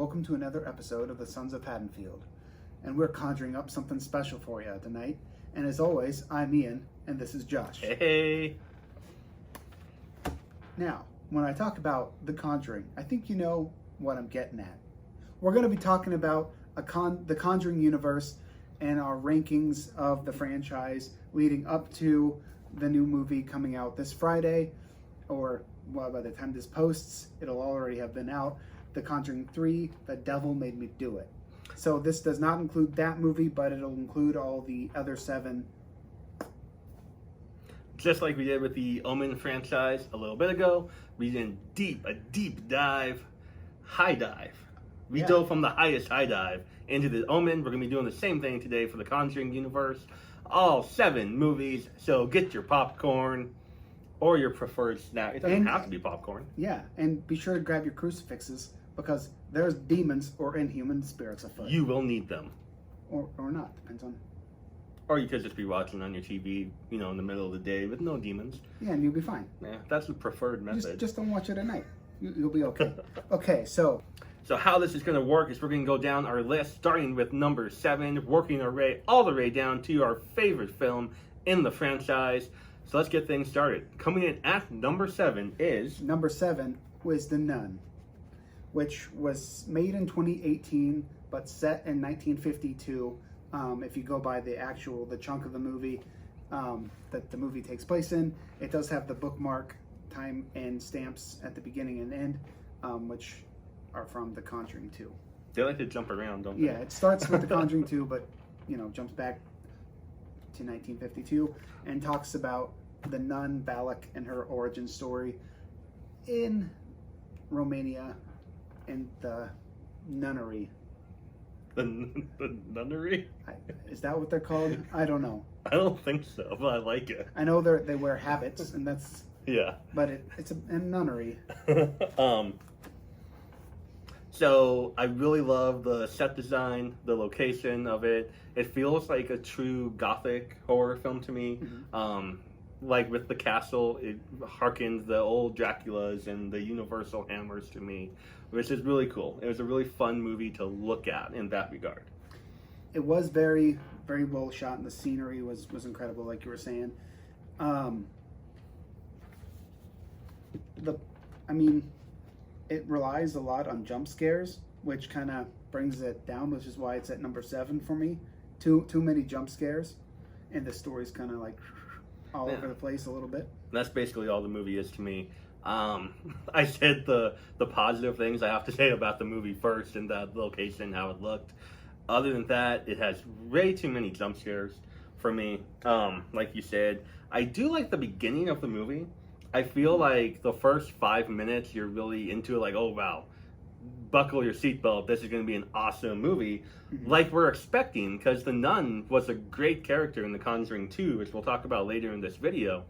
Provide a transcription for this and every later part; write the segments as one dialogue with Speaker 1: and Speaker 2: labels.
Speaker 1: welcome to another episode of the Sons of Haddonfield. And we're conjuring up something special for you tonight. And as always, I'm Ian, and this is Josh.
Speaker 2: Hey!
Speaker 1: Now, when I talk about The Conjuring, I think you know what I'm getting at. We're going to be talking about the Conjuring universe and our rankings of the franchise leading up to the new movie coming out this Friday, or well, by the time this posts, it'll already have been out. The Conjuring 3, The Devil Made Me Do It. So this does not include that movie, but it'll include all the other 7.
Speaker 2: Just like we did with the Omen franchise a little bit ago, we did a deep dive, high dive. We dove from the highest high dive into the Omen. We're going to be doing the same thing today for the Conjuring universe. All 7 movies, so get your popcorn or your preferred snack. It doesn't have to be popcorn.
Speaker 1: Yeah, and be sure to grab your crucifixes because there's demons or inhuman spirits afoot.
Speaker 2: You will need them.
Speaker 1: Or not, depends on.
Speaker 2: Or you could just be watching on your TV, in the middle of the day with no demons.
Speaker 1: Yeah, and you'll be fine.
Speaker 2: Yeah, that's the preferred method.
Speaker 1: Just don't watch it at night. You'll be okay. Okay, so
Speaker 2: how this is going to work is we're going to go down our list, starting with number 7, working our way all the way down to our favorite film in the franchise. So let's get things started. Coming in at number 7 is...
Speaker 1: Number 7 was The Nun, which was made in 2018, but set in 1952. If you go by the chunk of the movie that the movie takes place in, it does have the bookmark time and stamps at the beginning and end, which are from The Conjuring 2.
Speaker 2: They like to jump around, don't they?
Speaker 1: Yeah, it starts with The Conjuring 2, but jumps back to 1952 and talks about the nun Balak and her origin story in Romania and the nunnery.
Speaker 2: The nunnery?
Speaker 1: Is that what they're called? I don't know.
Speaker 2: I don't think so, but I like it.
Speaker 1: I know they wear habits, and that's...
Speaker 2: Yeah.
Speaker 1: But it's a nunnery.
Speaker 2: So I really love the set design, the location of it. It feels like a true gothic horror film to me. Mm-hmm. Like with the castle, it harkens the old Draculas and the Universal hammers to me, which is really cool. It was a really fun movie to look at in that regard.
Speaker 1: It was very, very well shot, and the scenery was incredible, like you were saying. It relies a lot on jump scares, which kind of brings it down, which is why it's at number 7 for me. Too many jump scares, and the story's kind of like all over the place a little bit.
Speaker 2: That's basically all the movie is to me. I said the positive things I have to say about the movie first, and the location, how it looked. Other than that, it has way too many jump scares for me. Like you said, I do like the beginning of the movie. I feel like the first 5 minutes, you're really into it, like, oh, wow, buckle your seatbelt, this is going to be an awesome movie, like we're expecting, because the nun was a great character in The Conjuring 2, which we'll talk about later in this video.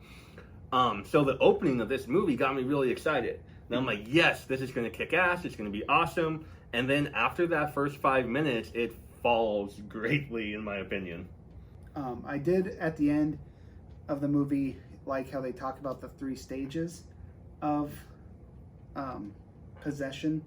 Speaker 2: So the opening of this movie got me really excited. And I'm like, yes, this is going to kick ass, it's going to be awesome. And then after that first 5 minutes, it falls greatly, in my opinion.
Speaker 1: I did, at the end of the movie, like how they talk about the 3 stages of possession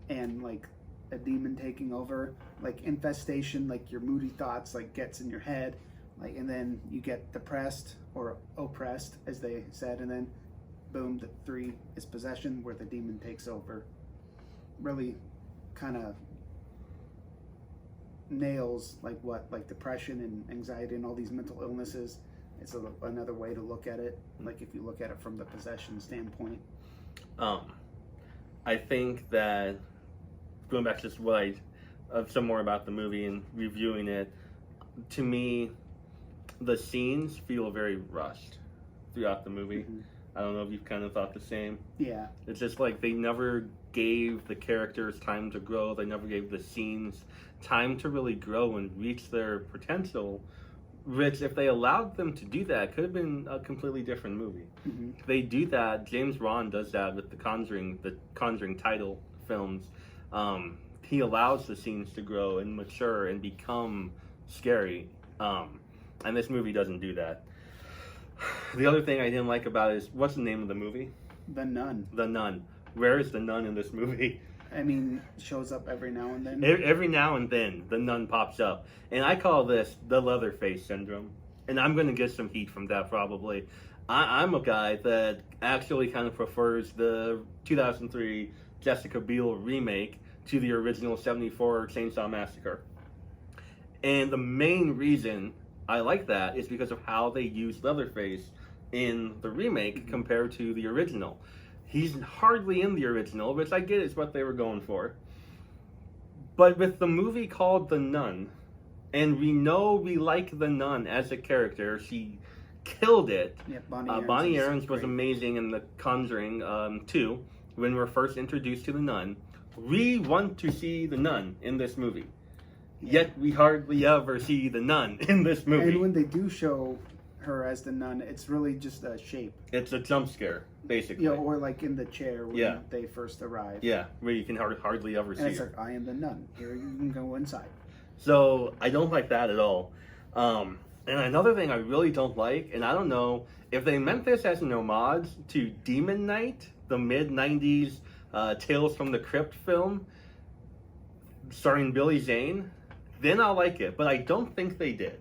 Speaker 1: and like a demon taking over, like infestation, like your moody thoughts like gets in your head, like, and then you get depressed or oppressed, as they said, and then boom, the 3 is possession, where the demon takes over. Really kind of nails like depression and anxiety and all these mental illnesses. It's another way to look at it, like if you look at it from the possession standpoint.
Speaker 2: I think that, going back to just some more about the movie and reviewing it, to me, the scenes feel very rushed throughout the movie. Mm-hmm. I don't know if you've kind of thought the same.
Speaker 1: Yeah.
Speaker 2: It's just like they never gave the characters time to grow. They never gave the scenes time to really grow and reach their potential. Which, if they allowed them to do that, could have been a completely different movie. Mm-hmm. They do that. James Wan does that with the Conjuring title films. He allows the scenes to grow and mature and become scary. And this movie doesn't do that. The other thing I didn't like about it is, what's the name of the movie?
Speaker 1: The Nun.
Speaker 2: The Nun. Where is the nun in this movie?
Speaker 1: I mean, shows up every now and then.
Speaker 2: Every now and then, the nun pops up. And I call this the Leatherface syndrome. And I'm going to get some heat from that probably. I'm a guy that actually kind of prefers the 2003 Jessica Biel remake to the original 74 Chainsaw Massacre. And the main reason I like that is because of how they used Leatherface in the remake compared to the original. He's hardly in the original, which I get is what they were going for. But with the movie called The Nun, and we know we like The Nun as a character, she killed it.
Speaker 1: Yeah,
Speaker 2: Bonnie Aarons was amazing in The Conjuring 2, when we were first introduced to The Nun. We want to see The Nun in this movie. Yet we hardly ever see The Nun in this movie.
Speaker 1: And when they do show her as the nun, it's really just a shape.
Speaker 2: It's a jump scare, basically.
Speaker 1: Yeah, or like in the chair when they first arrive.
Speaker 2: Yeah, where you can hardly ever see
Speaker 1: and it's
Speaker 2: her.
Speaker 1: like, I am the nun. Here, you can go inside.
Speaker 2: So I don't like that at all. And another thing I really don't like, and I don't know if they meant this as an homage to Demon Knight, the mid-90s Tales from the Crypt film starring Billy Zane, then I'll like it. But I don't think they did.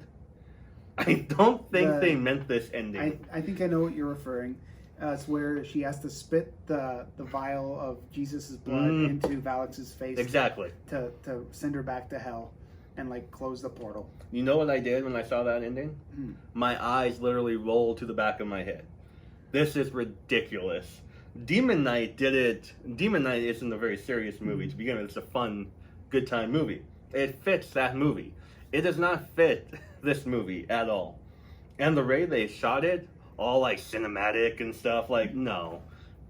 Speaker 2: I don't think they meant this ending.
Speaker 1: I think I know what you're referring. It's where she has to spit the vial of Jesus' blood into Valex's face.
Speaker 2: Exactly.
Speaker 1: To send her back to hell and like close the portal.
Speaker 2: You know what I did when I saw that ending? My eyes literally rolled to the back of my head. This is ridiculous. Demon Knight did it. Demon Knight isn't a very serious movie to begin with. It's a fun, good time movie. It fits that movie. It does not fit this movie at all. And the way they shot it, all like cinematic and stuff, like, no,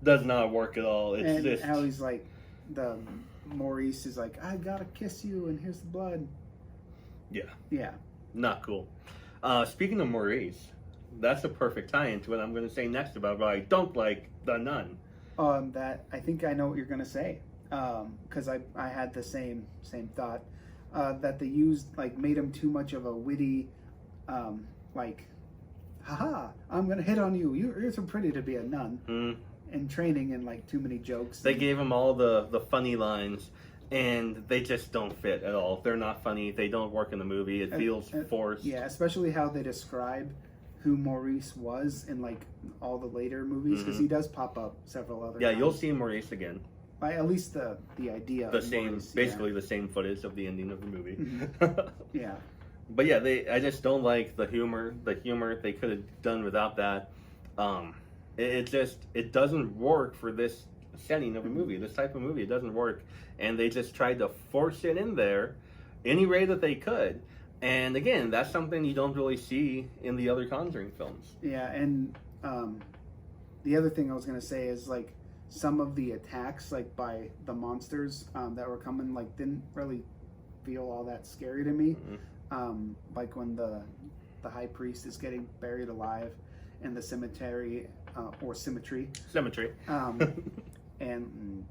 Speaker 2: does not work at all. It's
Speaker 1: and
Speaker 2: just
Speaker 1: how he's like, the Maurice is like, I gotta kiss you, and here's the blood. Yeah,
Speaker 2: not cool. Speaking of Maurice, that's a perfect tie-in to what I'm going to say next about why I don't like The Nun.
Speaker 1: That I think I know what you're gonna say, because I had the same thought. That they used, like, made him too much of a witty, like, haha, I'm gonna hit on you. You're so pretty to be a nun. And training and like too many jokes.
Speaker 2: They gave him all the funny lines, and they just don't fit at all. They're not funny. They don't work in the movie. It feels forced.
Speaker 1: Yeah, especially how they describe who Maurice was in like all the later movies, because he does pop up several other times.
Speaker 2: You'll see Maurice again.
Speaker 1: At least the idea
Speaker 2: The
Speaker 1: of
Speaker 2: same,
Speaker 1: Maurice,
Speaker 2: basically the same footage of the ending of the movie.
Speaker 1: Yeah.
Speaker 2: But yeah, I just don't like the humor. The humor they could have done without that. It doesn't work for this setting of a movie. This type of movie, it doesn't work, and they just tried to force it in there any way that they could. And again, that's something you don't really see in the other Conjuring films.
Speaker 1: Yeah, and the other thing I was gonna say is like some of the attacks, like by the monsters that were coming, like didn't really feel all that scary to me. Like when the high priest is getting buried alive in the cemetery or cemetery, and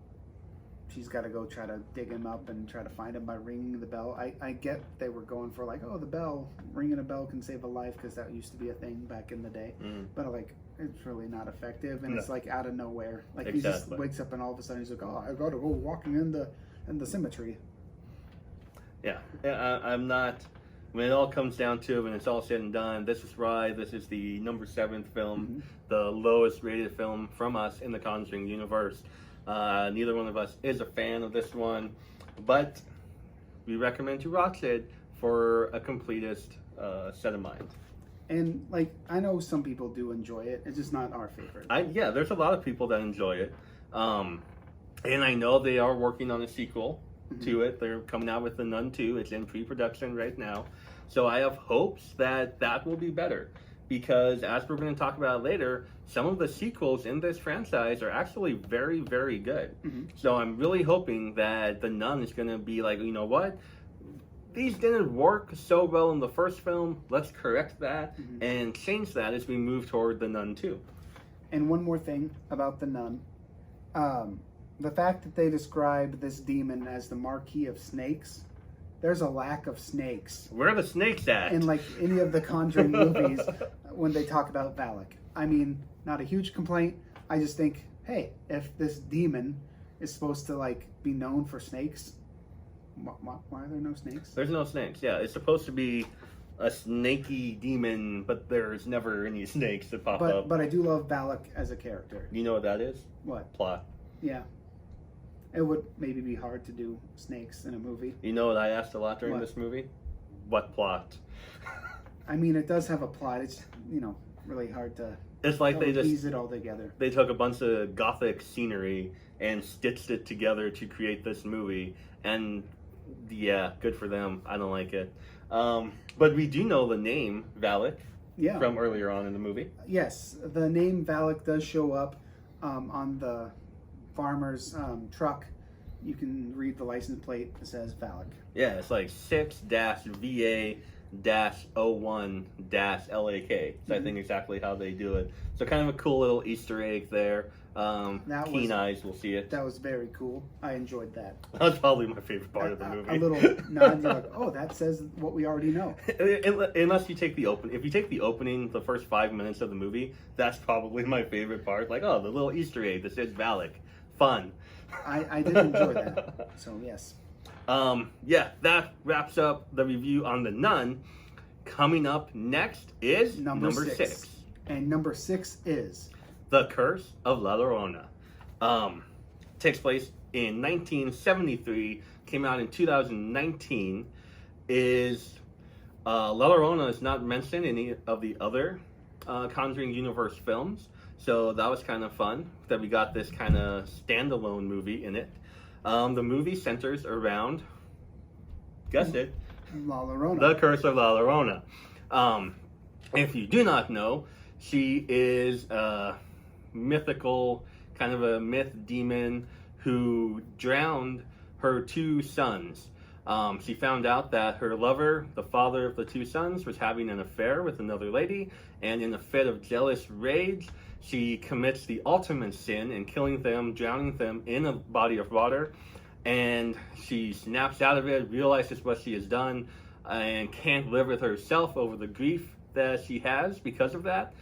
Speaker 1: she's got to go try to dig him up and try to find him by ringing the bell. I get they were going for like, oh, the bell, ringing a bell can save a life, because that used to be a thing back in the day. But like, it's really not effective, and it's like out of nowhere. Like he just wakes up and all of a sudden he's like, oh, I got to go walking in the cemetery.
Speaker 2: Yeah, I'm not. When it all comes down to it, when it's all said and done, this is why this is the number 7th film, the lowest rated film from us in the Conjuring universe. Neither one of us is a fan of this one, but we recommend you watch it for a completist set of mind.
Speaker 1: And like, I know some people do enjoy it. It's just not our favorite.
Speaker 2: There's a lot of people that enjoy it, and I know they are working on a sequel to it. They're coming out with The Nun 2. It's in pre-production right now. So I have hopes that will be better, because as we're going to talk about later, some of the sequels in this franchise are actually very, very good. So I'm really hoping that The Nun is going to be like, you know what? These didn't work so well in the first film. Let's correct that and change that as we move toward The Nun 2.
Speaker 1: And one more thing about The Nun. The fact that they describe this demon as the Marquis of Snakes, there's a lack of snakes.
Speaker 2: Where are the snakes at?
Speaker 1: In like any of the Conjuring movies when they talk about Valak. I mean, not a huge complaint. I just think, hey, if this demon is supposed to like be known for snakes. Why are there no snakes?
Speaker 2: There's no snakes. Yeah, it's supposed to be a snaky demon, but there's never any snakes that pop up.
Speaker 1: But I do love Valak as a character.
Speaker 2: You know what that is?
Speaker 1: What?
Speaker 2: Plot.
Speaker 1: Yeah. It would maybe be hard to do snakes in a movie.
Speaker 2: You know what I asked a lot during
Speaker 1: What?
Speaker 2: this movie? What plot?
Speaker 1: I mean, it does have a plot. It's, really hard to
Speaker 2: It's like they
Speaker 1: piece it all together.
Speaker 2: they took a bunch of gothic scenery and stitched it together to create this movie, and yeah, good for them. I don't like it. But we do know the name Valak
Speaker 1: Yeah.
Speaker 2: from earlier on in the movie.
Speaker 1: Yes, the name Valak does show up on the farmer's truck. You can read the license plate. It says Valak.
Speaker 2: Yeah, it's like 6-VA-01-LAK. So I think exactly how they do it. So kind of a cool little Easter egg there. Keen eyes will see it.
Speaker 1: That was very cool. I enjoyed that.
Speaker 2: That was probably my favorite part of the movie.
Speaker 1: A little nod. You're like, oh, that says what we already know.
Speaker 2: Unless you take the if you take the opening, the first 5 minutes of the movie, that's probably my favorite part. Like, oh, the little Easter egg that says Valak. Fun.
Speaker 1: I did enjoy that. So, yes.
Speaker 2: Yeah, that wraps up the review on The Nun. Coming up next is number 6.
Speaker 1: And number 6 is
Speaker 2: The Curse of La Llorona. Takes place in 1973, came out in 2019. La Llorona is not mentioned in any of the other Conjuring universe films, so that was kind of fun that we got this kind of standalone movie in it. The movie centers around, guessed it,
Speaker 1: La Llorona.
Speaker 2: The Curse of La Llorona. If you do not know, she is a mythical, kind of a myth demon who drowned her 2 sons. She found out that her lover, the father of the 2 sons, was having an affair with another lady, and in a fit of jealous rage, she commits the ultimate sin in killing them, drowning them in a body of water, and she snaps out of it, realizes what she has done, and can't live with herself over the grief that she has because of that,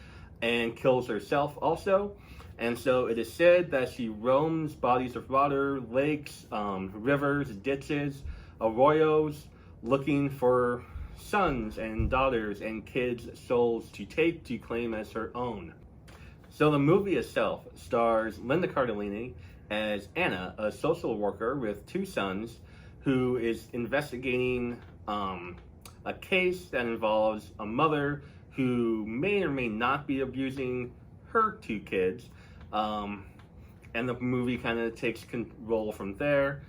Speaker 2: and kills herself also. And so it is said that she roams bodies of water, lakes, rivers, ditches, arroyos, looking for sons and daughters and kids' souls to take to claim as her own. So the movie itself stars Linda Cardellini as Anna, a social worker with 2 sons, who is investigating a case that involves a mother who may or may not be abusing her 2 kids. And the movie kind of takes control from there.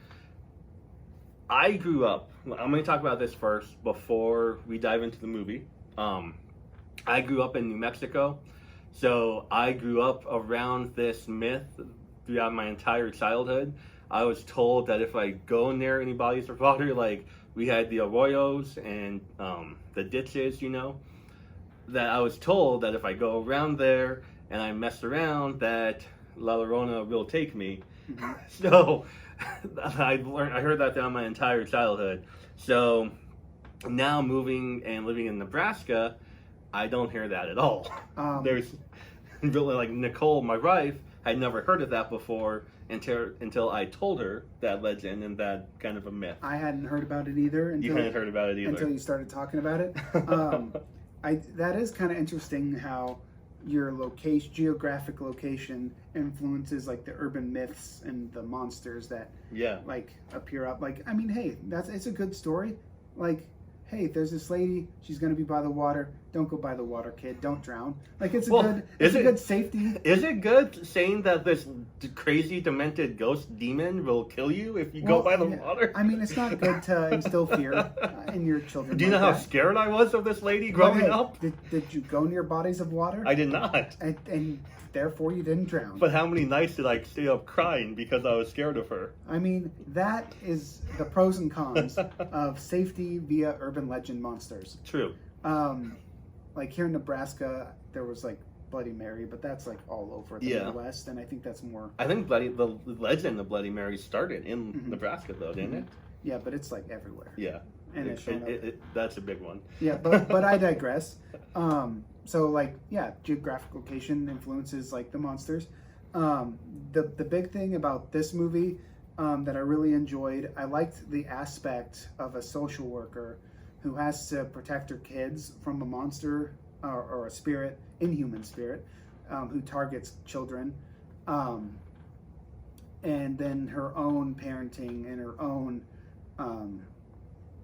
Speaker 2: I grew up, I'm going to talk about this first before we dive into the movie. I grew up in New Mexico, so I grew up around this myth throughout my entire childhood. I was told that if I go near any bodies of water, like we had the arroyos and the ditches, that I was told that if I go around there and I mess around, that La Llorona will take me.
Speaker 1: Mm-hmm.
Speaker 2: So I heard that throughout my entire childhood. So now moving and living in Nebraska, I don't hear that at all. There's really, like, Nicole, my wife, had never heard of that before until I told her that legend and that kind of a myth.
Speaker 1: I hadn't heard about it either.
Speaker 2: You hadn't heard about it either.
Speaker 1: Until you started talking about it. That is kind of interesting how your geographic location influences like the urban myths and the monsters that like appear up. Like, I mean, hey, it's a good story. Like, hey, there's this lady, she's gonna be by the water. Don't go by the water, kid. Don't drown. Like, it's a good safety.
Speaker 2: Is it good saying that this crazy demented ghost demon will kill you if you go by the water?
Speaker 1: I mean, it's not good to instill fear in your children.
Speaker 2: Do you know how scared I was of this lady growing up?
Speaker 1: Did you go near bodies of water?
Speaker 2: I did not.
Speaker 1: And therefore you didn't drown.
Speaker 2: But how many nights did I stay up crying because I was scared of her?
Speaker 1: I mean, that is the pros and cons of safety via urban legend monsters.
Speaker 2: True.
Speaker 1: Like here in Nebraska, there was like Bloody Mary, but that's like all over the Midwest, and I think that's more.
Speaker 2: I think the legend of Bloody Mary started in Nebraska, though, didn't it?
Speaker 1: Yeah, but it's like everywhere.
Speaker 2: Yeah,
Speaker 1: and
Speaker 2: that's a big one.
Speaker 1: Yeah, but I digress. So like, yeah, geographic location influences like the monsters. The big thing about this movie that I really enjoyed, I liked the aspect of a social worker who has to protect her kids from a monster or a spirit, inhuman spirit, who targets children. And then her own parenting and her own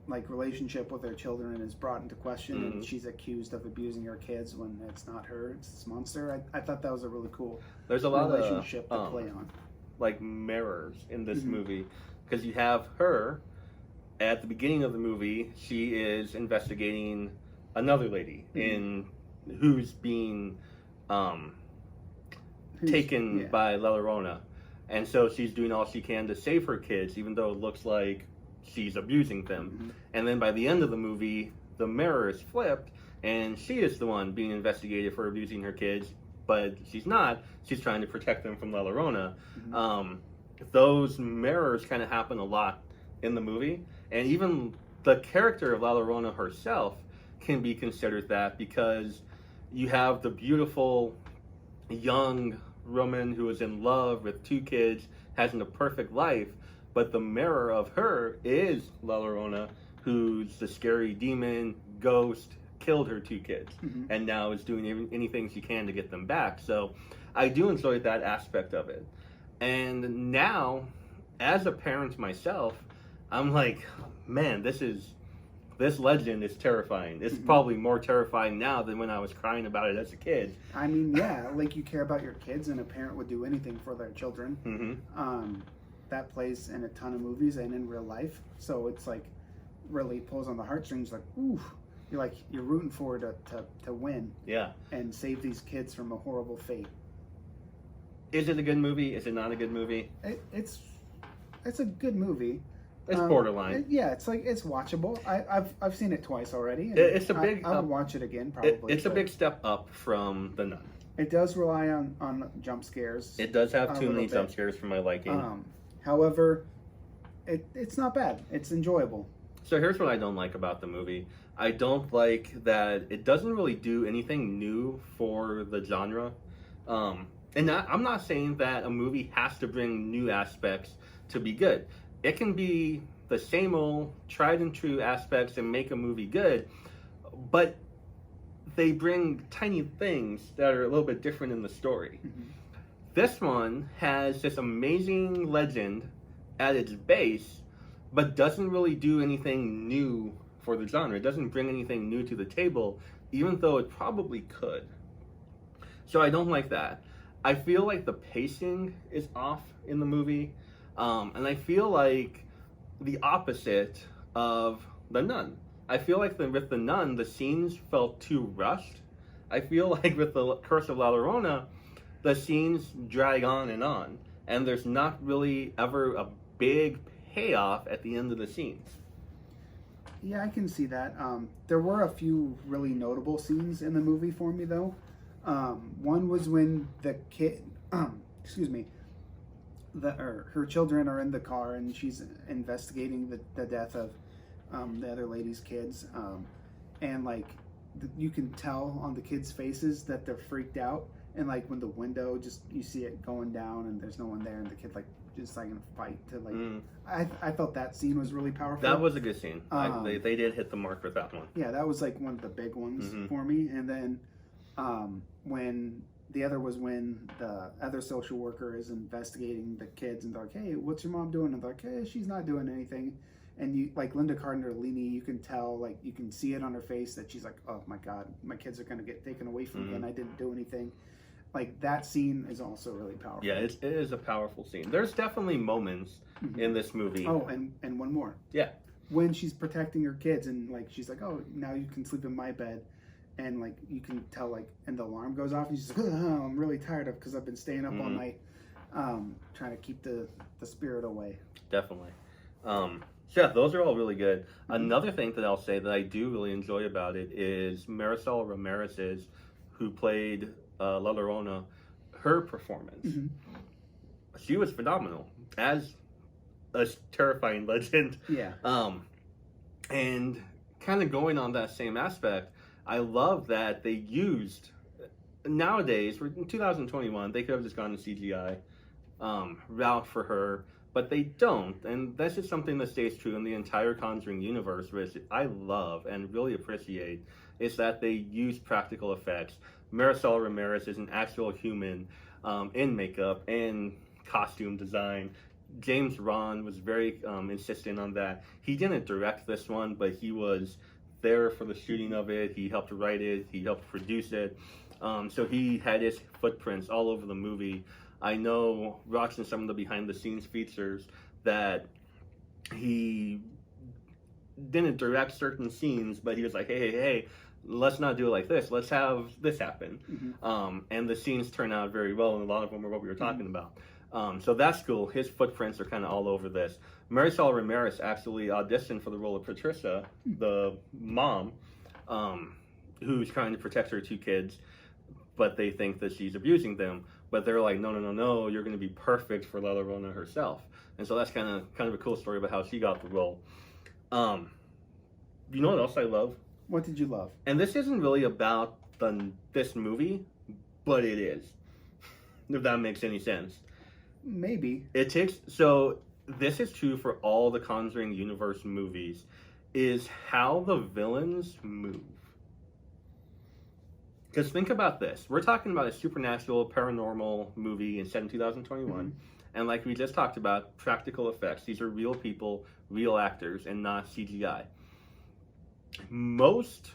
Speaker 1: like relationship with her children is brought into question,
Speaker 2: Mm-hmm.
Speaker 1: and she's accused of abusing her kids when it's not her, it's this monster. I thought that was a really cool
Speaker 2: There's a lot
Speaker 1: relationship
Speaker 2: of
Speaker 1: to play on.
Speaker 2: like mirrors in this
Speaker 1: Mhm.
Speaker 2: movie, because you have her at the beginning of the movie. She is investigating another lady in who's being taken
Speaker 1: Yeah.
Speaker 2: by La Llorona, and so she's doing all she can to save her kids, even though it looks like she's abusing them.
Speaker 1: Mhm.
Speaker 2: And then by the end of the movie, the mirror is flipped, and she is the one being investigated for abusing her kids, but she's not. She's trying to protect them from La Llorona.
Speaker 1: Mhm.
Speaker 2: Those mirrors kind of happen a lot in the movie, and even the character of La Llorona herself can be considered that, because you have the beautiful young woman who is in love with two kids, having a perfect life, but the mirror of her is La Llorona, who's the scary demon ghost, killed her two kids,
Speaker 1: Mhm.
Speaker 2: and now is doing anything she can to get them back. So I do enjoy that aspect of it. And now, as a parent myself, I'm like, man, this legend is terrifying. It's
Speaker 1: Mhm.
Speaker 2: probably more terrifying now than when I was crying about it as a kid.
Speaker 1: I mean, yeah, like you care about your kids, and a parent would do anything for their children.
Speaker 2: Mm-hmm.
Speaker 1: That plays in a ton of movies and in real life, so it's like really pulls on the heartstrings. Like, ooh, you're rooting for her to win
Speaker 2: Yeah.
Speaker 1: and save these kids from a horrible fate.
Speaker 2: Is it a good movie? Is it not a good movie?
Speaker 1: It's a good movie.
Speaker 2: It's borderline.
Speaker 1: Yeah, it's watchable. I've seen it twice already. And
Speaker 2: It's a big.
Speaker 1: I would watch it again probably.
Speaker 2: It's a
Speaker 1: but
Speaker 2: big step up from The Nun.
Speaker 1: It does rely on jump scares.
Speaker 2: It does have
Speaker 1: A
Speaker 2: too many
Speaker 1: little
Speaker 2: jump
Speaker 1: bit.
Speaker 2: scares for my liking.
Speaker 1: However, it's not bad. It's enjoyable.
Speaker 2: So here's what I don't like about the movie. I don't like that it doesn't really do anything new for the genre. I'm not saying that a movie has to bring new aspects to be good. It can be the same old tried and true aspects and make a movie good, but they bring tiny things that are a little bit different in the story.
Speaker 1: Mhm.
Speaker 2: This one has this amazing legend at its base, but doesn't really do anything new for the genre. It doesn't bring anything new to the table, even though it probably could. So I don't like that. I feel like the pacing is off in the movie, and I feel like the opposite of The Nun. I feel like with The Nun, the scenes felt too rushed. I feel like with the Curse of La Llorona, the scenes drag on, and there's not really ever a big payoff at the end of the scenes.
Speaker 1: Yeah, I can see that. There were a few really notable scenes in the movie for me, though. One was when the kid, excuse me, her children are in the car, and she's investigating the death of the other lady's kids, and like you can tell on the kids' faces that they're freaked out, and like when the window just you see it going down and there's no one there, and the kid like just like in a fight to like I felt that scene was really powerful.
Speaker 2: That was a good scene. They did hit the mark with that one.
Speaker 1: Yeah, that was like one of the big ones for me. And then when the other social worker is investigating the kids, and they're like, hey, what's your mom doing? And they're like, hey, she's not doing anything. And you like Linda Cardellini, you can tell, like you can see it on her face that she's like, oh my God, my kids are gonna get taken away from me and I didn't do anything. Like that scene is also really powerful.
Speaker 2: Yeah, it is a powerful scene. There's definitely moments in this movie.
Speaker 1: Oh, and one more.
Speaker 2: Yeah.
Speaker 1: When she's protecting her kids, and like she's like, oh, now you can sleep in my bed, and like you can tell, like, and the alarm goes off, and she's like, oh, I'm really tired of because I've been staying up all night, trying to keep the spirit away.
Speaker 2: Definitely. So yeah, those are all really good. Another thing that I'll say that I do really enjoy about it is Marisol Ramirez's, who played La Llorona, her performance. She was phenomenal as a terrifying legend.
Speaker 1: Yeah.
Speaker 2: And kind of going on that same aspect, I love that they used nowadays, we're in 2021, they could have just gone to CGI route for her, but they don't. And that's just something that stays true in the entire Conjuring universe, which I love and really appreciate, is that they use practical effects. Marisol Ramirez is an actual human in makeup and costume design. James Wan was very insistent on that. He didn't direct this one, but he was there for the shooting of it. He helped write it. He helped produce it. So he had his footprints all over the movie. I know, watching some of the behind-the-scenes features, that he didn't direct certain scenes, but he was like, hey, let's not do it like this. Let's have this happen. And the scenes turn out very well, and a lot of them are what we were talking about. So that's cool. His footprints are kind of all over this. Marisol Ramirez actually auditioned for the role of Patricia, the mom, who's trying to protect her two kids, but they think that she's abusing them. But they're like, no, you're going to be perfect for La Llorona herself. And so that's kind of a cool story about how she got the role. You know what else I love?
Speaker 1: What did you love?
Speaker 2: And this isn't really about this movie, but it is. If that makes any sense.
Speaker 1: Maybe.
Speaker 2: So this is true for all the Conjuring universe movies, is how the villains move. Because think about this. We're talking about a supernatural, paranormal movie set in 2021. And like we just talked about, practical effects. These are real people, real actors, and not CGI. Most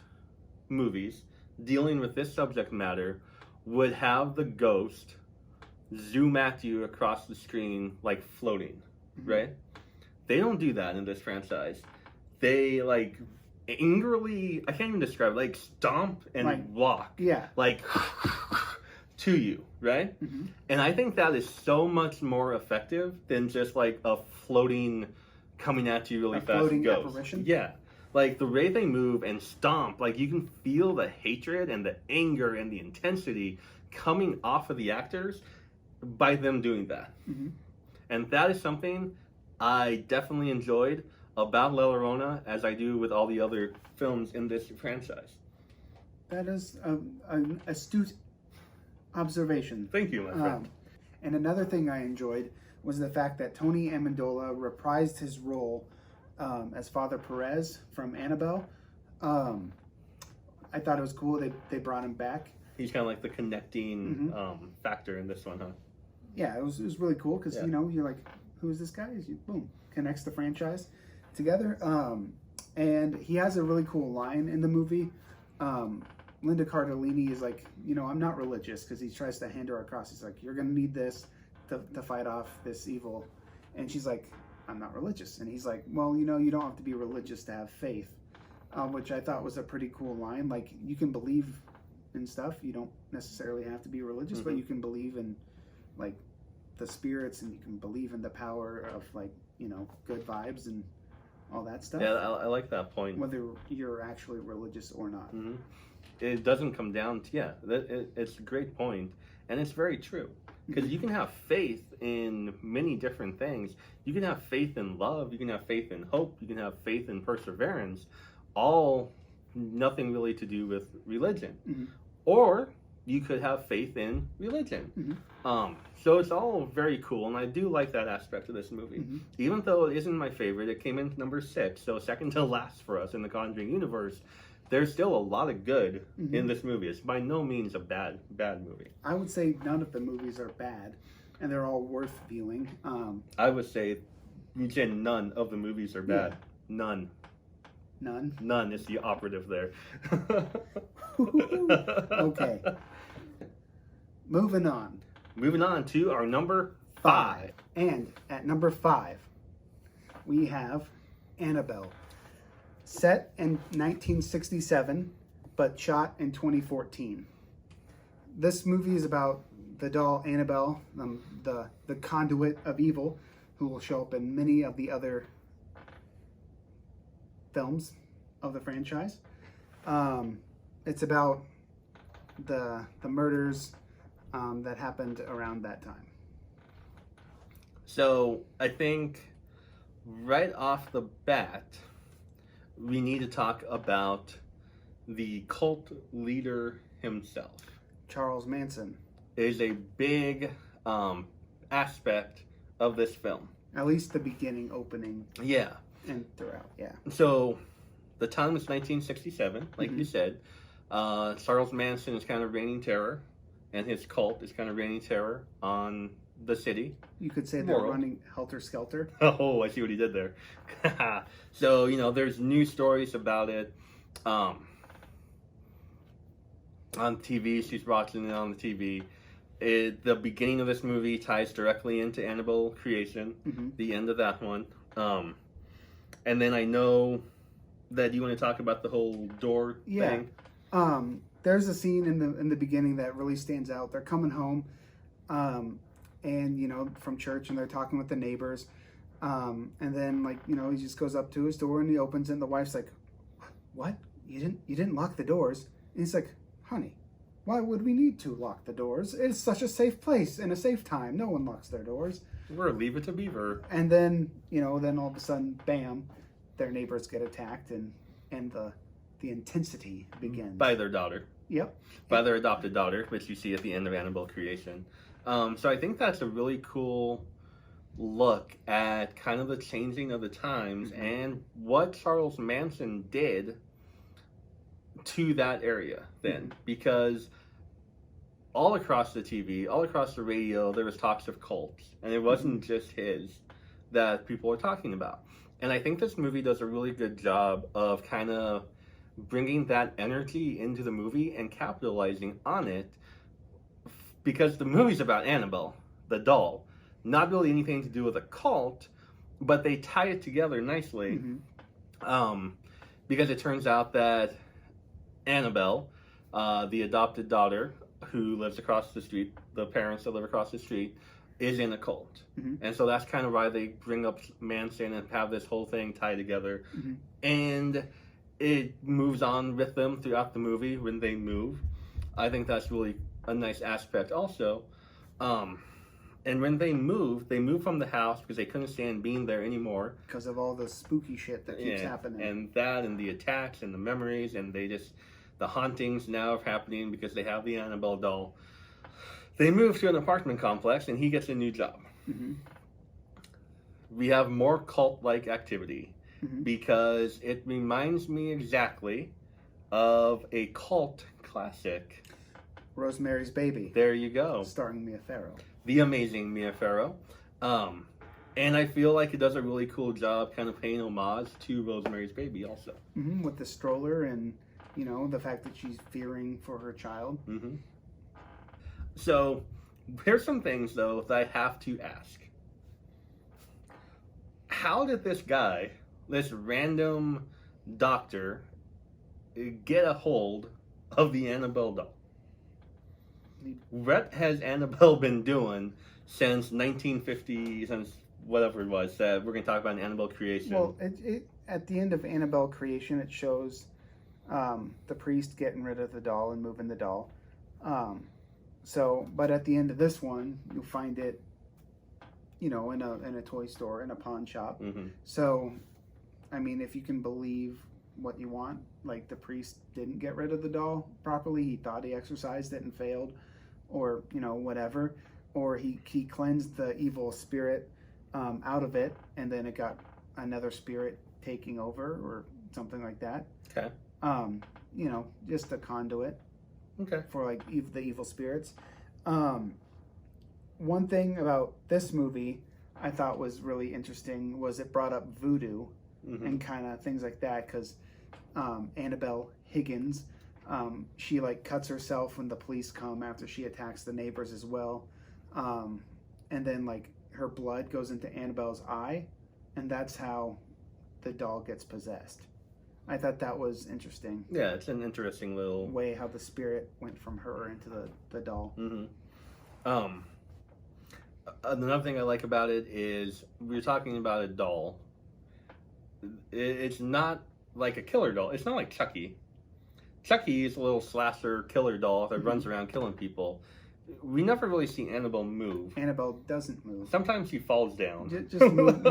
Speaker 2: movies dealing with this subject matter would have the ghost zoom at you across the screen like floating, right? They don't do that in this franchise. They like angrily, I can't even describe, like stomp and walk, like to you, right? And I think that is so much more effective than just like a floating, coming at you really fast ghost.
Speaker 1: Apparition?
Speaker 2: Yeah. Like the way they move and stomp, like you can feel the hatred and the anger and the intensity coming off of the actors by them doing that. And that is something I definitely enjoyed about La Llorona, as I do with all the other films in this franchise.
Speaker 1: That is an astute observation.
Speaker 2: Thank you, my friend.
Speaker 1: And another thing I enjoyed was the fact that Tony Amendola reprised his role as Father Perez from Annabelle. I thought it was cool they brought him back.
Speaker 2: He's kind of like the connecting factor in this one, huh?
Speaker 1: Yeah, it was really cool because, you know, you're like, who is this guy? Boom, connects the franchise together. And he has a really cool line in the movie. Linda Cardellini is like, you know, I'm not religious, because he tries to hand her a cross. He's like, you're going to need this to fight off this evil. And she's like, I'm not religious. And he's like, well, you know, you don't have to be religious to have faith, which I thought was a pretty cool line. Like, you can believe in stuff. You don't necessarily have to be religious, but you can believe in, like, the spirits, and you can believe in the power of, like, you know, good vibes and all that stuff.
Speaker 2: Yeah, I like that point.
Speaker 1: Whether you're actually religious or not.
Speaker 2: It doesn't come down to, it's a great point, and it's very true. Because you can have faith in many different things. You can have faith in love, you can have faith in hope, you can have faith in perseverance, all nothing really to do with religion. Or you could have faith in religion. So it's all very cool, and I do like that aspect of this movie. Even though it isn't my favorite, it came in number 6, so second to last for us in the Conjuring universe. There's still a lot of good in this movie. It's by no means a bad movie.
Speaker 1: I would say none of the movies are bad, and they're all worth viewing.
Speaker 2: I would say, you said none of the movies are bad. None. None is the operative there.
Speaker 1: Okay. Moving on.
Speaker 2: Moving on to our number 5.
Speaker 1: And at number 5, we have Annabelle. Set in 1967, but shot in 2014. This movie is about the doll Annabelle, the conduit of evil, who will show up in many of the other films of the franchise. It's about the murders that happened around that time.
Speaker 2: So I think right off the bat, we need to talk about the cult leader himself.
Speaker 1: Charles Manson.
Speaker 2: is a big aspect of this film.
Speaker 1: At least the beginning, opening,
Speaker 2: Yeah.
Speaker 1: and throughout. Yeah.
Speaker 2: So the time was 1967, like
Speaker 1: Mhm.
Speaker 2: you said. Charles Manson is kind of reigning terror, and his cult is kind of reigning terror on the city.
Speaker 1: You could say they're
Speaker 2: World.
Speaker 1: running helter skelter.
Speaker 2: Oh, I see what he did there. So, there's news stories about it. On TV, she's watching it on the TV. The beginning of this movie ties directly into Annabelle Creation,
Speaker 1: Mhm.
Speaker 2: the end of that one. And then I know that you want to talk about the whole door
Speaker 1: Yeah.
Speaker 2: thing.
Speaker 1: There's a scene in the beginning that really stands out. They're coming home, and from church, and they're talking with the neighbors, and then he just goes up to his door and he opens it. And the wife's like, "What? You didn't lock the doors?" And he's like, "Honey, why would we need to lock the doors? It's such a safe place and a safe time. No one locks their doors."
Speaker 2: We're Leave It to Beaver.
Speaker 1: And then then all of a sudden, bam, their neighbors get attacked, and the intensity begins.
Speaker 2: By their daughter.
Speaker 1: Yep.
Speaker 2: By their adopted daughter, which you see at the end of Annabelle Creation. So I think that's a really cool look at kind of the changing of the times
Speaker 1: Mhm.
Speaker 2: and what Charles Manson did to that area then.
Speaker 1: Mhm.
Speaker 2: Because all across the TV, all across the radio, there was talks of cults. And it wasn't just his that people were talking about. And I think this movie does a really good job of kind of bringing that energy into the movie and capitalizing on it, because the movie's about Annabelle, the doll, not really anything to do with a cult, but they tie it together nicely.
Speaker 1: Mhm.
Speaker 2: Because it turns out that Annabelle, the adopted daughter who lives across the street, the parents that live across the street, is in a cult.
Speaker 1: Mhm.
Speaker 2: And so that's kind of why they bring up Manson and have this whole thing tied together.
Speaker 1: Mhm.
Speaker 2: And it moves on with them throughout the movie when they move. I think that's really a nice aspect also. And when they move from the house because they couldn't stand being there anymore.
Speaker 1: Because of all the spooky shit that keeps happening.
Speaker 2: And that and the attacks and the memories and the hauntings now are happening because they have the Annabelle doll. They move to an apartment complex and he gets a new job.
Speaker 1: Mhm.
Speaker 2: We have more cult-like activity.
Speaker 1: Mhm.
Speaker 2: Because it reminds me exactly of a cult classic.
Speaker 1: Rosemary's Baby.
Speaker 2: There you go.
Speaker 1: Starring Mia Farrow.
Speaker 2: The amazing Mia Farrow. And I feel like it does a really cool job kind of paying homage to Rosemary's Baby also.
Speaker 1: Mhm. With the stroller and, the fact that she's fearing for her child.
Speaker 2: Mm-hmm. So, here's some things, though, that I have to ask. How did this guy, this random doctor, get a hold of the Annabelle doll? What has Annabelle been doing since 1950, since whatever it was that we're going to talk about in Annabelle Creation?
Speaker 1: Well, it at the end of Annabelle Creation, it shows the priest getting rid of the doll and moving the doll. But at the end of this one, you'll find it, in a toy store, in a pawn shop.
Speaker 2: Mm-hmm.
Speaker 1: So, I mean, if you can believe what you want, like the priest didn't get rid of the doll properly, he thought he exorcised it and failed, or whatever, or he cleansed the evil spirit out of it, and then it got another spirit taking over or something like that.
Speaker 2: Okay.
Speaker 1: Just a conduit.
Speaker 2: Okay.
Speaker 1: For the evil spirits. One thing about this movie I thought was really interesting was it brought up voodoo.
Speaker 2: Mm-hmm.
Speaker 1: And kind of things like that, because Annabelle Higgins, she cuts herself when the police come after she attacks the neighbors as well, and then her blood goes into Annabelle's eye, and that's how the doll gets possessed. I thought that was interesting.
Speaker 2: Yeah, it's an interesting little
Speaker 1: way how the spirit went from her into the doll.
Speaker 2: Mm-hmm. Another thing I like about it is we're talking about a doll. It's not like a killer doll. It's not like Chucky. Chucky is a little slasher killer doll that runs around killing people. We never really see Annabelle move.
Speaker 1: Annabelle doesn't move.
Speaker 2: Sometimes she falls down.
Speaker 1: Just move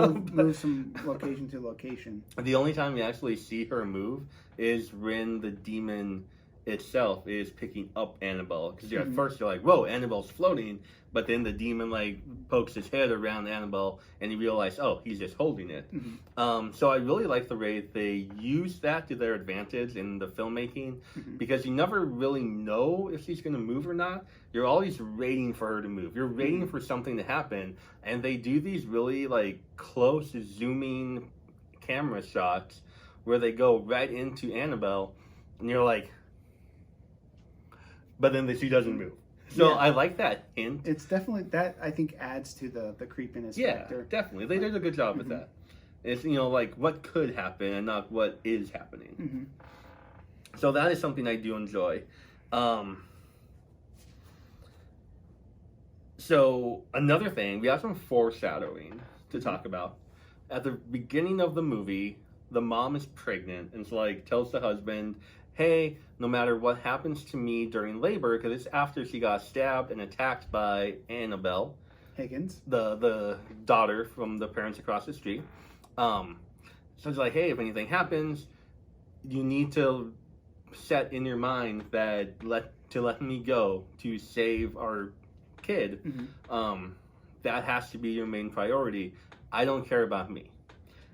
Speaker 1: from location to location.
Speaker 2: The only time we actually see her move is when the demon itself is picking up Annabelle, because at first you're like, whoa, Annabelle's floating, but then the demon like pokes his head around Annabelle and you realize, oh, he's just holding it. So I really like the way they use that to their advantage in the filmmaking, because you never really know if she's going to move or not. You're always waiting for her to move. You're waiting for something to happen, and they do these really like close zooming camera shots where they go right into Annabelle, and you're like, but then she doesn't move. So I like that hint.
Speaker 1: It's definitely that, I think, adds to the creepiness factor.
Speaker 2: Definitely. They did a good job with that. It's, you know, like what could happen and not what is happening. So that is something I do enjoy. So another thing, we have some foreshadowing to talk about. At the beginning of the movie, the mom is pregnant and tells the husband, hey, no matter what happens to me during labor, because it's after she got stabbed and attacked by Annabelle
Speaker 1: Higgins,
Speaker 2: the daughter from the parents across the street. So it's like, hey, if anything happens, you need to set in your mind that let me go to save our kid. That has to be your main priority. I don't care about me.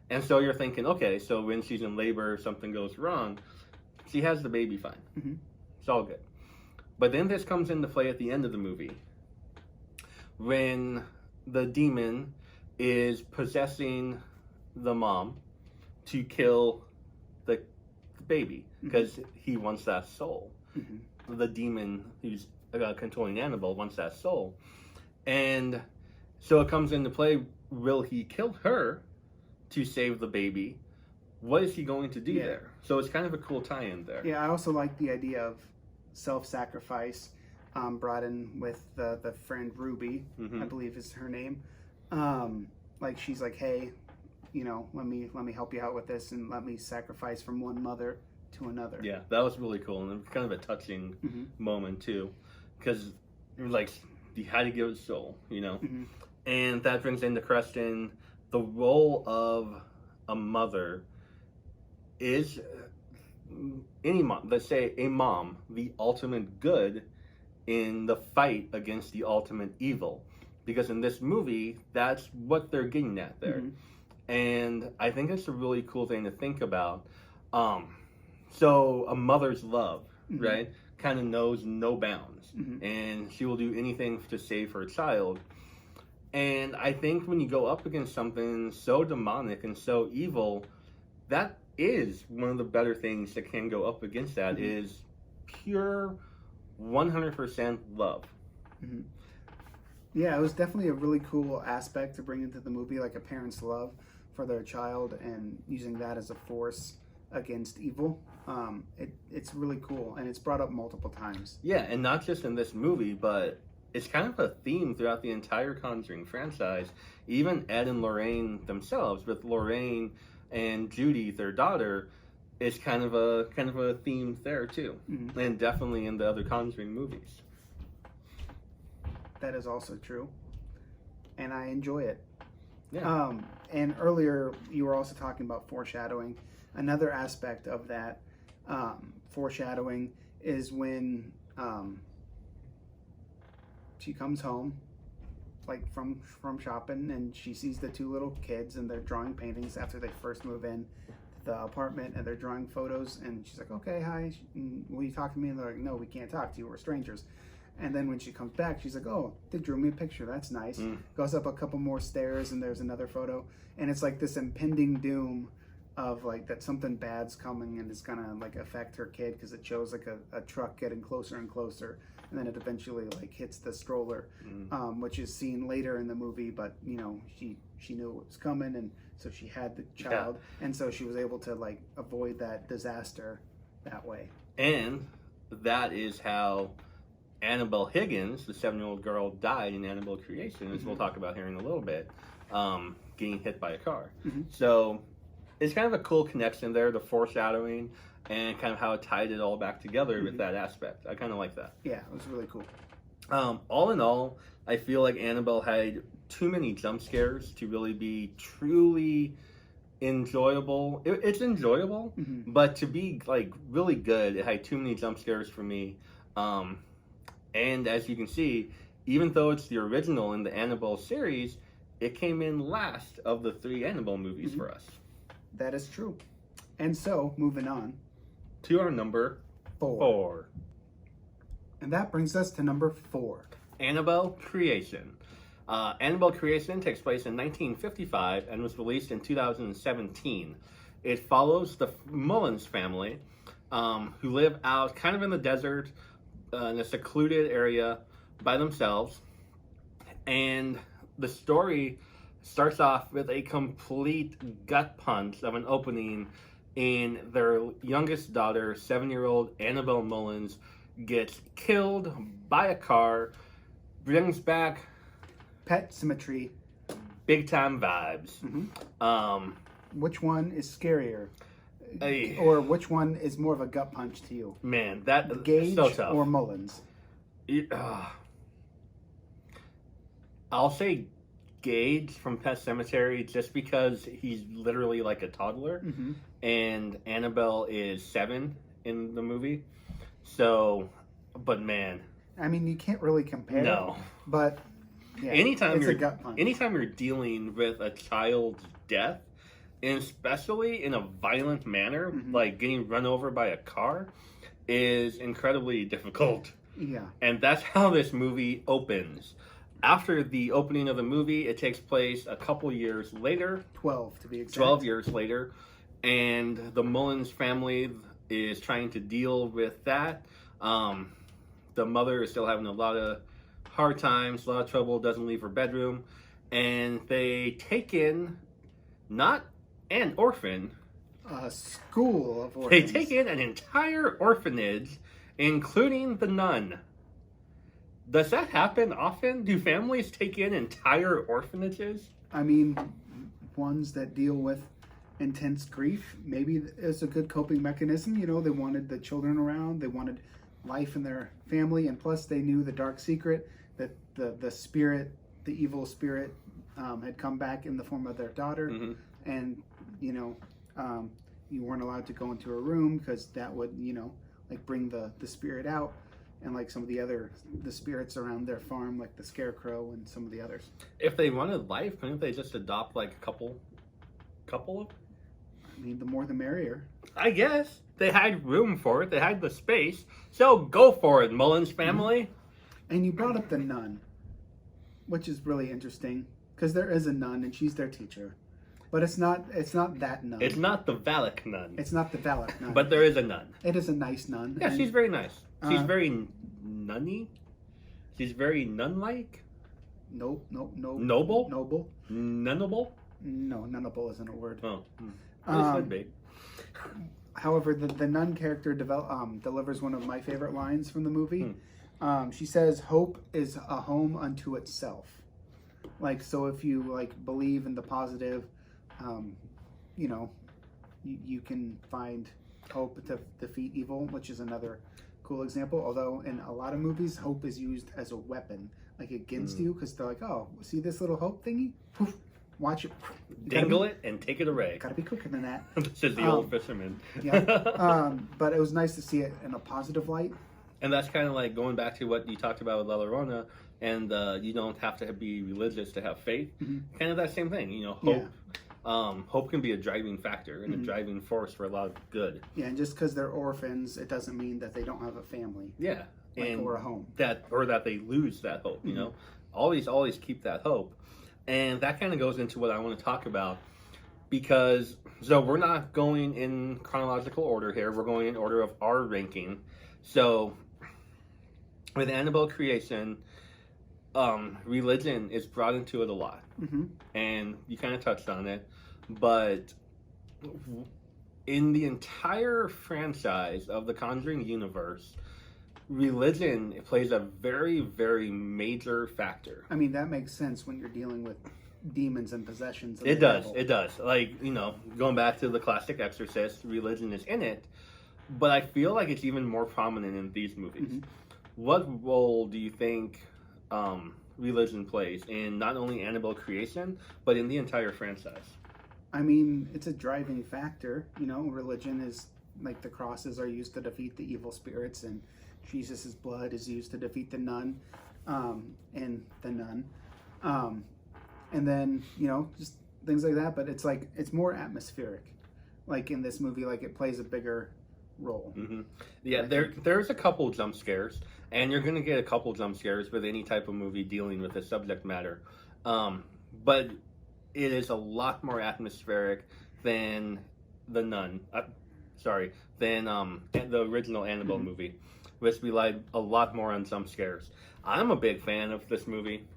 Speaker 2: And so you're thinking, okay, so when she's in labor, something goes wrong, she has the baby fine. It's all good. But then this comes into play at the end of the movie, when the demon is possessing the mom to kill the baby, because he wants that soul. The demon who's controlling Annabelle wants that soul. And so it comes into play, will he kill her to save the baby? What is he going to do there? So it's kind of a cool tie-in there.
Speaker 1: Yeah, I also like the idea of self-sacrifice, brought in with the friend Ruby, I believe is her name. Like she's like, hey, you know, let me help you out with this, and let me sacrifice from one mother to another.
Speaker 2: Yeah, that was really cool, and it was kind of a touching moment too, because like you had to give it soul, you know. And that brings into question the role of a mother. Is any mom, let's say a mom, the ultimate good in the fight against the ultimate evil? Because in this movie, that's what they're getting at there. And I think it's a really cool thing to think about. So a mother's love, right, kind of knows no bounds. And she will do anything to save her child. And I think when you go up against something so demonic and so evil, that is one of the better things that can go up against that, is pure 100% love.
Speaker 1: Yeah, it was definitely a really cool aspect to bring into the movie, like a parent's love for their child and using that as a force against evil. It's really cool, and it's brought up multiple times.
Speaker 2: Yeah, and not just in this movie, but it's kind of a theme throughout the entire Conjuring franchise. Even Ed and Lorraine themselves, with Lorraine and Judy, their daughter, is kind of a theme there too, and definitely in the other Conjuring movies.
Speaker 1: That is also true, and I enjoy it.
Speaker 2: Yeah.
Speaker 1: And earlier you were also talking about foreshadowing. Another aspect of that foreshadowing is when she comes home, like from shopping, and she sees the two little kids, and they're drawing paintings after they first move in the apartment, and they're drawing photos, and she's like, okay, hi, will you talk to me? And they're like, no, we can't talk to you, we're strangers. And then when she comes back, she's like, oh, they drew me a picture, that's nice. Goes up a couple more stairs, and there's another photo, and it's like this impending doom of like that something bad's coming, and it's gonna like affect her kid, because it shows like a truck getting closer and closer, and then it eventually like hits the stroller, which is seen later in the movie. But you know, she knew it was coming, and so she had the child, and so she was able to like avoid that disaster that way.
Speaker 2: And that is how Annabelle Higgins, the 7-year-old girl, died in Annabelle Creation, as we'll talk about here in a little bit, getting hit by a car. So it's kind of a cool connection there, the foreshadowing, and kind of how it tied it all back together with that aspect. I kind of like that.
Speaker 1: Yeah, it was really cool.
Speaker 2: All in all, I feel like Annabelle had too many jump scares to really be truly enjoyable. It's enjoyable,
Speaker 1: Mhm.
Speaker 2: but to be like really good, it had too many jump scares for me. And as you can see, even though it's the original in the Annabelle series, it came in last of the 3 Annabelle movies
Speaker 1: Mhm.
Speaker 2: for us.
Speaker 1: That is true. And so, moving on,
Speaker 2: To our number
Speaker 1: 4.
Speaker 2: 4,
Speaker 1: And that brings us to number 4.
Speaker 2: Annabelle Creation. Annabelle Creation takes place in 1955 and was released in 2017. It follows the Mullins family, who live out kind of in the desert, in a secluded area by themselves. And the story starts off with a complete gut punch of an opening in their youngest daughter, 7-year-old Annabelle Mullins, gets killed by a car, brings back
Speaker 1: Pet Symmetry.
Speaker 2: big time vibes.
Speaker 1: Which one is scarier?
Speaker 2: Hey,
Speaker 1: Or which one is more of a gut punch to you?
Speaker 2: man, that
Speaker 1: Gage
Speaker 2: so tough.
Speaker 1: or Mullins?
Speaker 2: I'll say Gage from Pet Cemetery just because he's literally like a toddler, and Annabelle is 7 in the movie. So, but man,
Speaker 1: I mean, you can't really compare.
Speaker 2: no.
Speaker 1: But yeah,
Speaker 2: Anytime
Speaker 1: it's
Speaker 2: you're
Speaker 1: a gut punch.
Speaker 2: anytime you're dealing with a child's death, and especially in a violent manner, like getting run over by a car, is incredibly difficult.
Speaker 1: Yeah.
Speaker 2: And that's how this movie opens. After the opening of the movie, it takes place a couple years later,
Speaker 1: 12 to be exact.
Speaker 2: 12 years later, and the Mullins family is trying to deal with that. The mother is still having a lot of hard times, a lot of trouble, doesn't leave her bedroom, and they take in not an orphan,
Speaker 1: A school of
Speaker 2: they
Speaker 1: orphans.
Speaker 2: take in an entire orphanage, including the nun. Does that happen often? Do families take in entire orphanages?
Speaker 1: I mean, ones that deal with intense grief, maybe it's a good coping mechanism. You know, they wanted the children around, they wanted life in their family, and plus they knew the dark secret that the spirit, the evil spirit, had come back in the form of their daughter. And, you know, you weren't allowed to go into a room because that would, you know, like bring the spirit out. And like some of the spirits around their farm, like the scarecrow and some of the others.
Speaker 2: If they wanted life, couldn't they just adopt like a couple of?
Speaker 1: I mean, the more the merrier.
Speaker 2: I guess they had room for it. They had the space, so go for it, Mullins family.
Speaker 1: And you brought up the nun, which is really interesting because there is a nun and she's their teacher, but it's not that nun.
Speaker 2: It's not the Valak nun.
Speaker 1: It's not the Valak nun.
Speaker 2: But there is a nun.
Speaker 1: It is a nice nun.
Speaker 2: Yeah,
Speaker 1: and
Speaker 2: she's very nice. She's very nunny. She's very nun-like.
Speaker 1: Nope.
Speaker 2: Noble.
Speaker 1: Noble.
Speaker 2: Nunnable.
Speaker 1: No, nunnable isn't a word.
Speaker 2: Oh, it should be.
Speaker 1: However, the nun character delivers one of my favorite lines from the movie. She says, "Hope is a home unto itself." Like, so if you like believe in the positive, you know, you can find hope to defeat evil, which is another cool example. Although in a lot of movies, hope is used as a weapon, like against you, because they're like, "Oh, see this little hope thingy? Poof, watch it,
Speaker 2: Dangle it and take it away."
Speaker 1: Gotta be quicker than that."
Speaker 2: This is the old fisherman.
Speaker 1: Yeah. But it was nice to see it in a positive light.
Speaker 2: And that's kind of like going back to what you talked about with La Llorona, and you don't have to be religious to have faith. Kind of that same thing, you know. Hope, hope can be a driving factor and a driving force for a lot of good.
Speaker 1: Yeah, and just because they're orphans, it doesn't mean that they don't have a family.
Speaker 2: Yeah,
Speaker 1: and or a home.
Speaker 2: That they lose that hope. You know, always keep that hope, and that kind of goes into what I want to talk about. Because so we're not going in chronological order here. We're going in order of our ranking. So with Annabelle Creation, religion is brought into it a lot, and you kind of touched on it. But in the entire franchise of the Conjuring universe, religion plays a very, very major factor.
Speaker 1: I mean, that makes sense when you're dealing with demons and possessions.
Speaker 2: It does. Like, you know, going back to the classic Exorcist, religion is in it, but I feel like it's even more prominent in these movies. What role do you think religion plays in not only Annabelle Creation, but in the entire franchise?
Speaker 1: I mean, it's a driving factor. You know, religion is like the crosses are used to defeat the evil spirits, and Jesus's blood is used to defeat the nun, and the nun, and then you know just things like that. But it's like it's more atmospheric, like in this movie, like it plays a bigger role.
Speaker 2: Mm-hmm. Yeah, there's a couple jump scares, and you're gonna get a couple jump scares with any type of movie dealing with this subject matter, but it is a lot more atmospheric than the Nun. Than the original Annabelle movie, which relied a lot more on jump scares. I'm a big fan of this movie.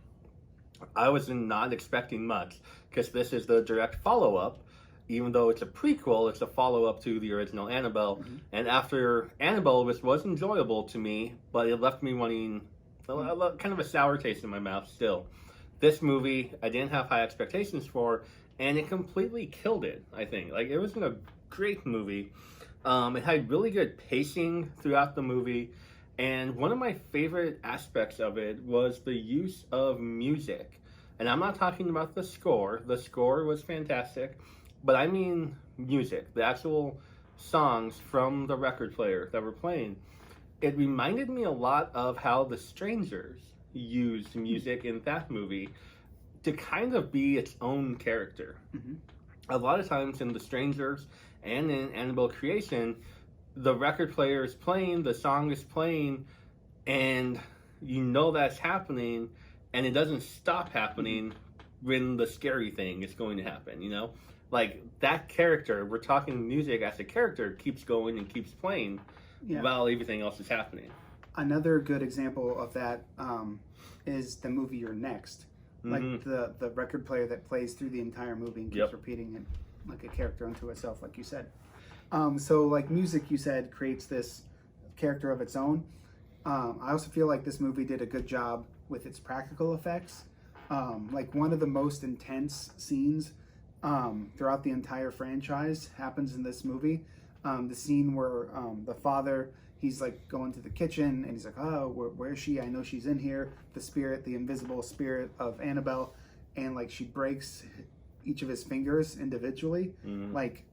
Speaker 2: I was not expecting much because this is the direct follow-up. Even though it's a prequel, it's a follow-up to the original Annabelle. And after Annabelle, which was enjoyable to me, but it left me wanting kind of a sour taste in my mouth still. This movie, I didn't have high expectations for, and it completely killed it, I think. Like, it was a great movie. It had really good pacing throughout the movie, and one of my favorite aspects of it was the use of music. And I'm not talking about the score. The score was fantastic, but I mean music, the actual songs from the record player that were playing. It reminded me a lot of how The Strangers used music in that movie to kind of be its own character. A lot of times in The Strangers and in Annabelle Creation, the record player is playing, the song is playing, and you know that's happening, and it doesn't stop happening when the scary thing is going to happen, you know? Like, that character, we're talking music as a character, keeps going and keeps playing while everything else is happening.
Speaker 1: Another good example of that is the movie You're Next. Like the record player that plays through the entire movie and keeps repeating it like a character unto itself, like you said. So like music, you said, creates this character of its own. I also feel like this movie did a good job with its practical effects. Like one of the most intense scenes throughout the entire franchise happens in this movie. The scene where the father, he's like going to the kitchen and he's like, oh, where is she? I know she's in here. The spirit, the invisible spirit of Annabelle. And like she breaks each of his fingers individually. Like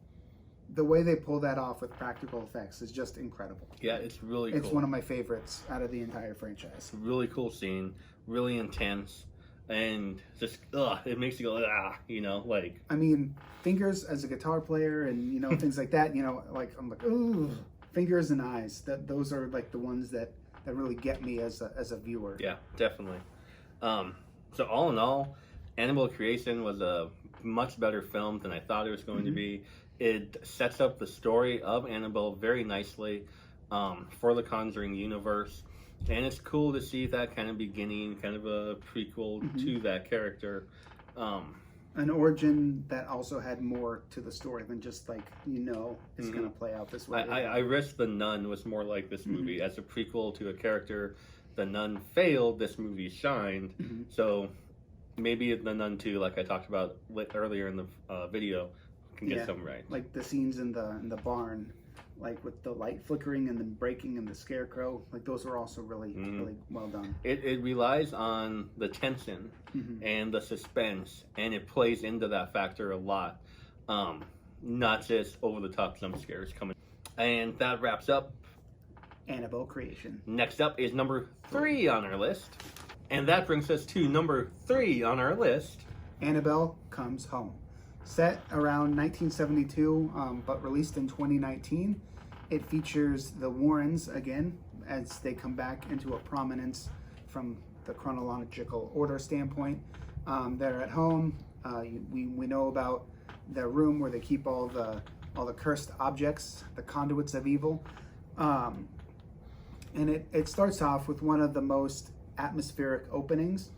Speaker 1: the way they pull that off with practical effects is just incredible.
Speaker 2: Yeah, it's really cool.
Speaker 1: It's one of my favorites out of the entire franchise.
Speaker 2: Really cool scene, really intense, and just, it makes you go, you know, like.
Speaker 1: I mean, fingers as a guitar player and, you know, things like that, you know, like, I'm like, ooh, fingers and eyes. Those are like the ones that really get me as a viewer.
Speaker 2: Yeah, definitely. So all in all, Annabelle Creation was a much better film than I thought it was going to be. It sets up the story of Annabelle very nicely for the Conjuring universe. And it's cool to see that kind of beginning, kind of a prequel to that character.
Speaker 1: An origin that also had more to the story than just like, you know, it's going to play out this way.
Speaker 2: I wish The Nun was more like this movie. As a prequel to a character, The Nun failed, this movie shined. So maybe The Nun 2, like I talked about earlier in the video, can get some right.
Speaker 1: Like the scenes in the barn, like with the light flickering and then breaking and the scarecrow, like those are also really really well done.
Speaker 2: It relies on the tension and the suspense, and it plays into that factor a lot. Not just over the top jump scares coming. And that wraps up
Speaker 1: Annabelle Creation.
Speaker 2: Next up is number 3 on our list, and that brings us to number 3 on our list.
Speaker 1: Annabelle Comes Home. Set around 1972, but released in 2019. It features the Warrens again as they come back into a prominence from the chronological order standpoint. They're at home. We know about their room where they keep all the cursed objects, the conduits of evil. And it starts off with one of the most atmospheric openings,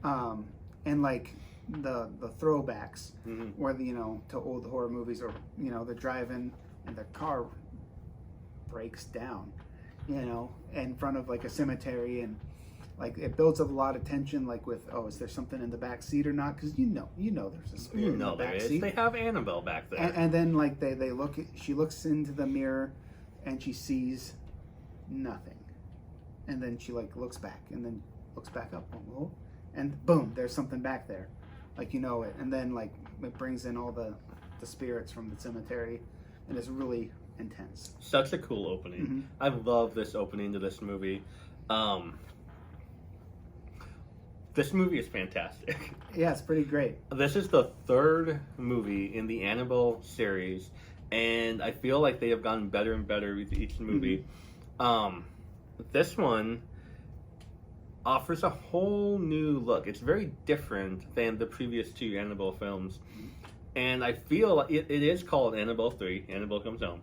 Speaker 1: and like the throwbacks where you know, to old horror movies, or you know, they're driving and their car breaks down, you know, in front of like a cemetery, and like it builds up a lot of tension, like with, oh, is there something in the back seat or not? Because you know there's a spirit in the back seat.
Speaker 2: They have Annabelle back there,
Speaker 1: and then like they look, she looks into the mirror and she sees nothing, and then she like looks back and then looks back up, and boom, there's something back there. Like, you know it, and then like it brings in all the the spirits from the cemetery, and it's really intense.
Speaker 2: Such a cool opening. I love this opening to this movie. This movie is fantastic.
Speaker 1: Yeah, it's pretty great.
Speaker 2: This is the third movie in the Annabelle series, and I feel like they have gotten better and better with each movie. This one offers a whole new look. It's very different than the previous two Annabelle films. And I feel it is called Annabelle 3, Annabelle Comes Home.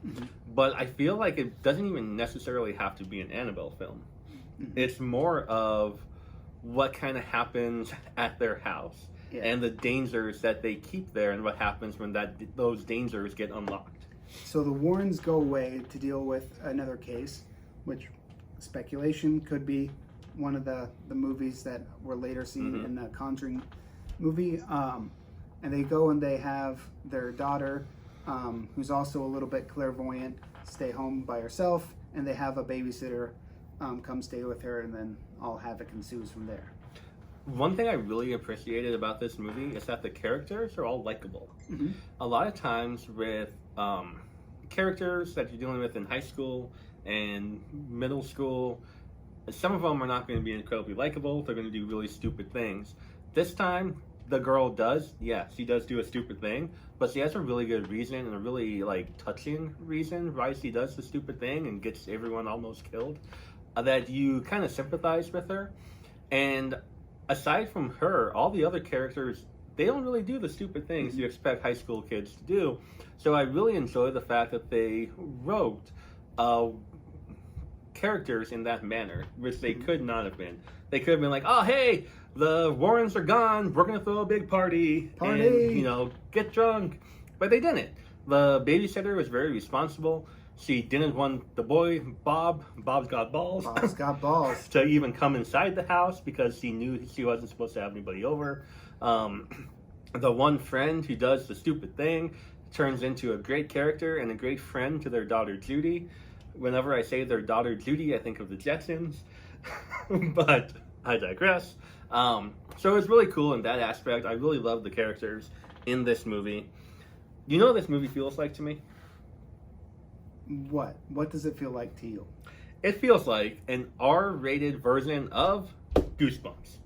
Speaker 2: But I feel like it doesn't even necessarily have to be an Annabelle film. It's more of what kind of happens at their house and the dangers that they keep there and what happens when those dangers get unlocked.
Speaker 1: So the Warrens go away to deal with another case, which speculation could be one of the movies that were later seen in the Conjuring movie. And they go and they have their daughter, who's also a little bit clairvoyant, stay home by herself, and they have a babysitter come stay with her, and then all havoc ensues from there.
Speaker 2: One thing I really appreciated about this movie is that the characters are all likable. A lot of times with characters that you're dealing with in high school and middle school, some of them are not going to be incredibly likable. They're going to do really stupid things. This time, the girl does, she does do a stupid thing, but she has a really good reason and a really touching reason why she does the stupid thing and gets everyone almost killed, that you kind of sympathize with her. And aside from her, all the other characters, they don't really do the stupid things you expect high school kids to do. So I really enjoy the fact that they wrote characters in that manner, which they could not have been. They could have been like, oh, hey, the Warrens are gone, we're going to throw a big party. And, get drunk. But they didn't. The babysitter was very responsible. She didn't want the boy, Bob's got balls.
Speaker 1: Bob's got balls.
Speaker 2: To even come inside the house because she knew she wasn't supposed to have anybody over. The one friend who does the stupid thing turns into a great character and a great friend to their daughter, Judy. Whenever I say their daughter, Judy, I think of the Jetsons. But I digress. So it's really cool in that aspect. I really love the characters in this movie. You know what this movie feels like to me?
Speaker 1: What? What does it feel like to you?
Speaker 2: It feels like an R-rated version of Goosebumps.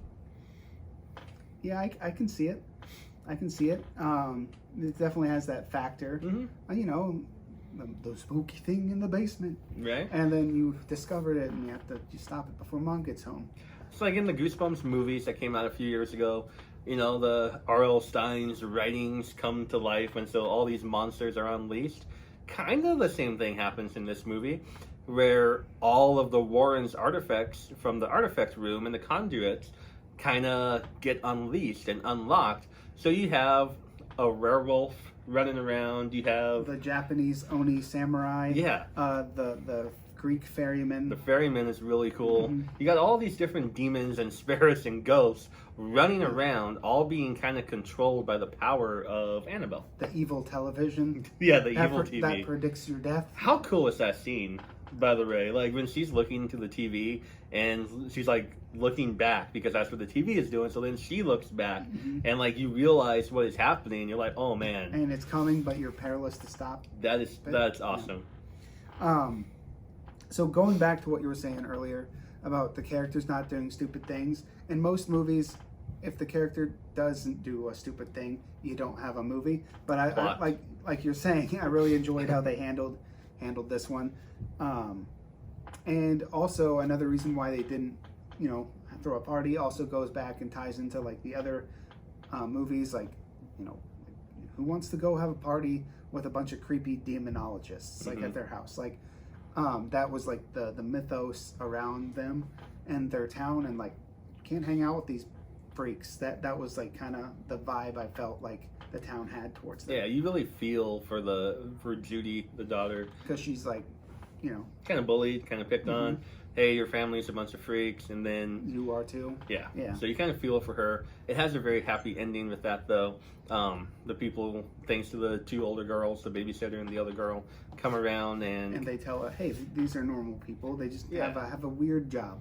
Speaker 1: Yeah, I can see it. I can see it. It definitely has that factor. You know, the spooky thing in the basement.
Speaker 2: Right.
Speaker 1: And then you discovered it and you stop it before mom gets home.
Speaker 2: It's like in the Goosebumps movies that came out a few years ago, you know, the R.L. Stein's writings come to life and so all these monsters are unleashed. Kind of the same thing happens in this movie, where all of the Warrens' artifacts from the artifact room and the conduits kind of get unleashed and unlocked. So you have a werewolf running around, you have
Speaker 1: the Japanese Oni samurai, the Greek ferryman.
Speaker 2: The ferryman is really cool. You got all these different demons and spirits and ghosts running around, all being kind of controlled by the power of Annabelle.
Speaker 1: The evil television.
Speaker 2: Yeah, the evil TV.
Speaker 1: That predicts your death.
Speaker 2: How cool is that scene, by the way? Like when she's looking to the TV and she's like looking back because that's what the TV is doing. So then she looks back and like you realize what is happening. And you're like, oh man.
Speaker 1: And it's coming, but you're powerless to stop.
Speaker 2: That's awesome.
Speaker 1: So going back to what you were saying earlier about the characters not doing stupid things, in most movies, if the character doesn't do a stupid thing, you don't have a movie. But I like you're saying, I really enjoyed how they handled this one. And also another reason why they didn't, throw a party also goes back and ties into like the other movies, like, who wants to go have a party with a bunch of creepy demonologists like at their house, like. That was like the mythos around them and their town, and like can't hang out with these freaks. That was like kind of the vibe I felt like the town had towards them.
Speaker 2: Yeah, you really feel for Judy, the daughter,
Speaker 1: because she's like,
Speaker 2: kind of bullied, kind of picked on. Hey, your family's a bunch of freaks, and then
Speaker 1: you are too.
Speaker 2: Yeah. So you kind of feel for her. It has a very happy ending with that, though. The people, thanks to the two older girls, the babysitter and the other girl, come around and
Speaker 1: they tell her, hey, these are normal people. They just have a weird job.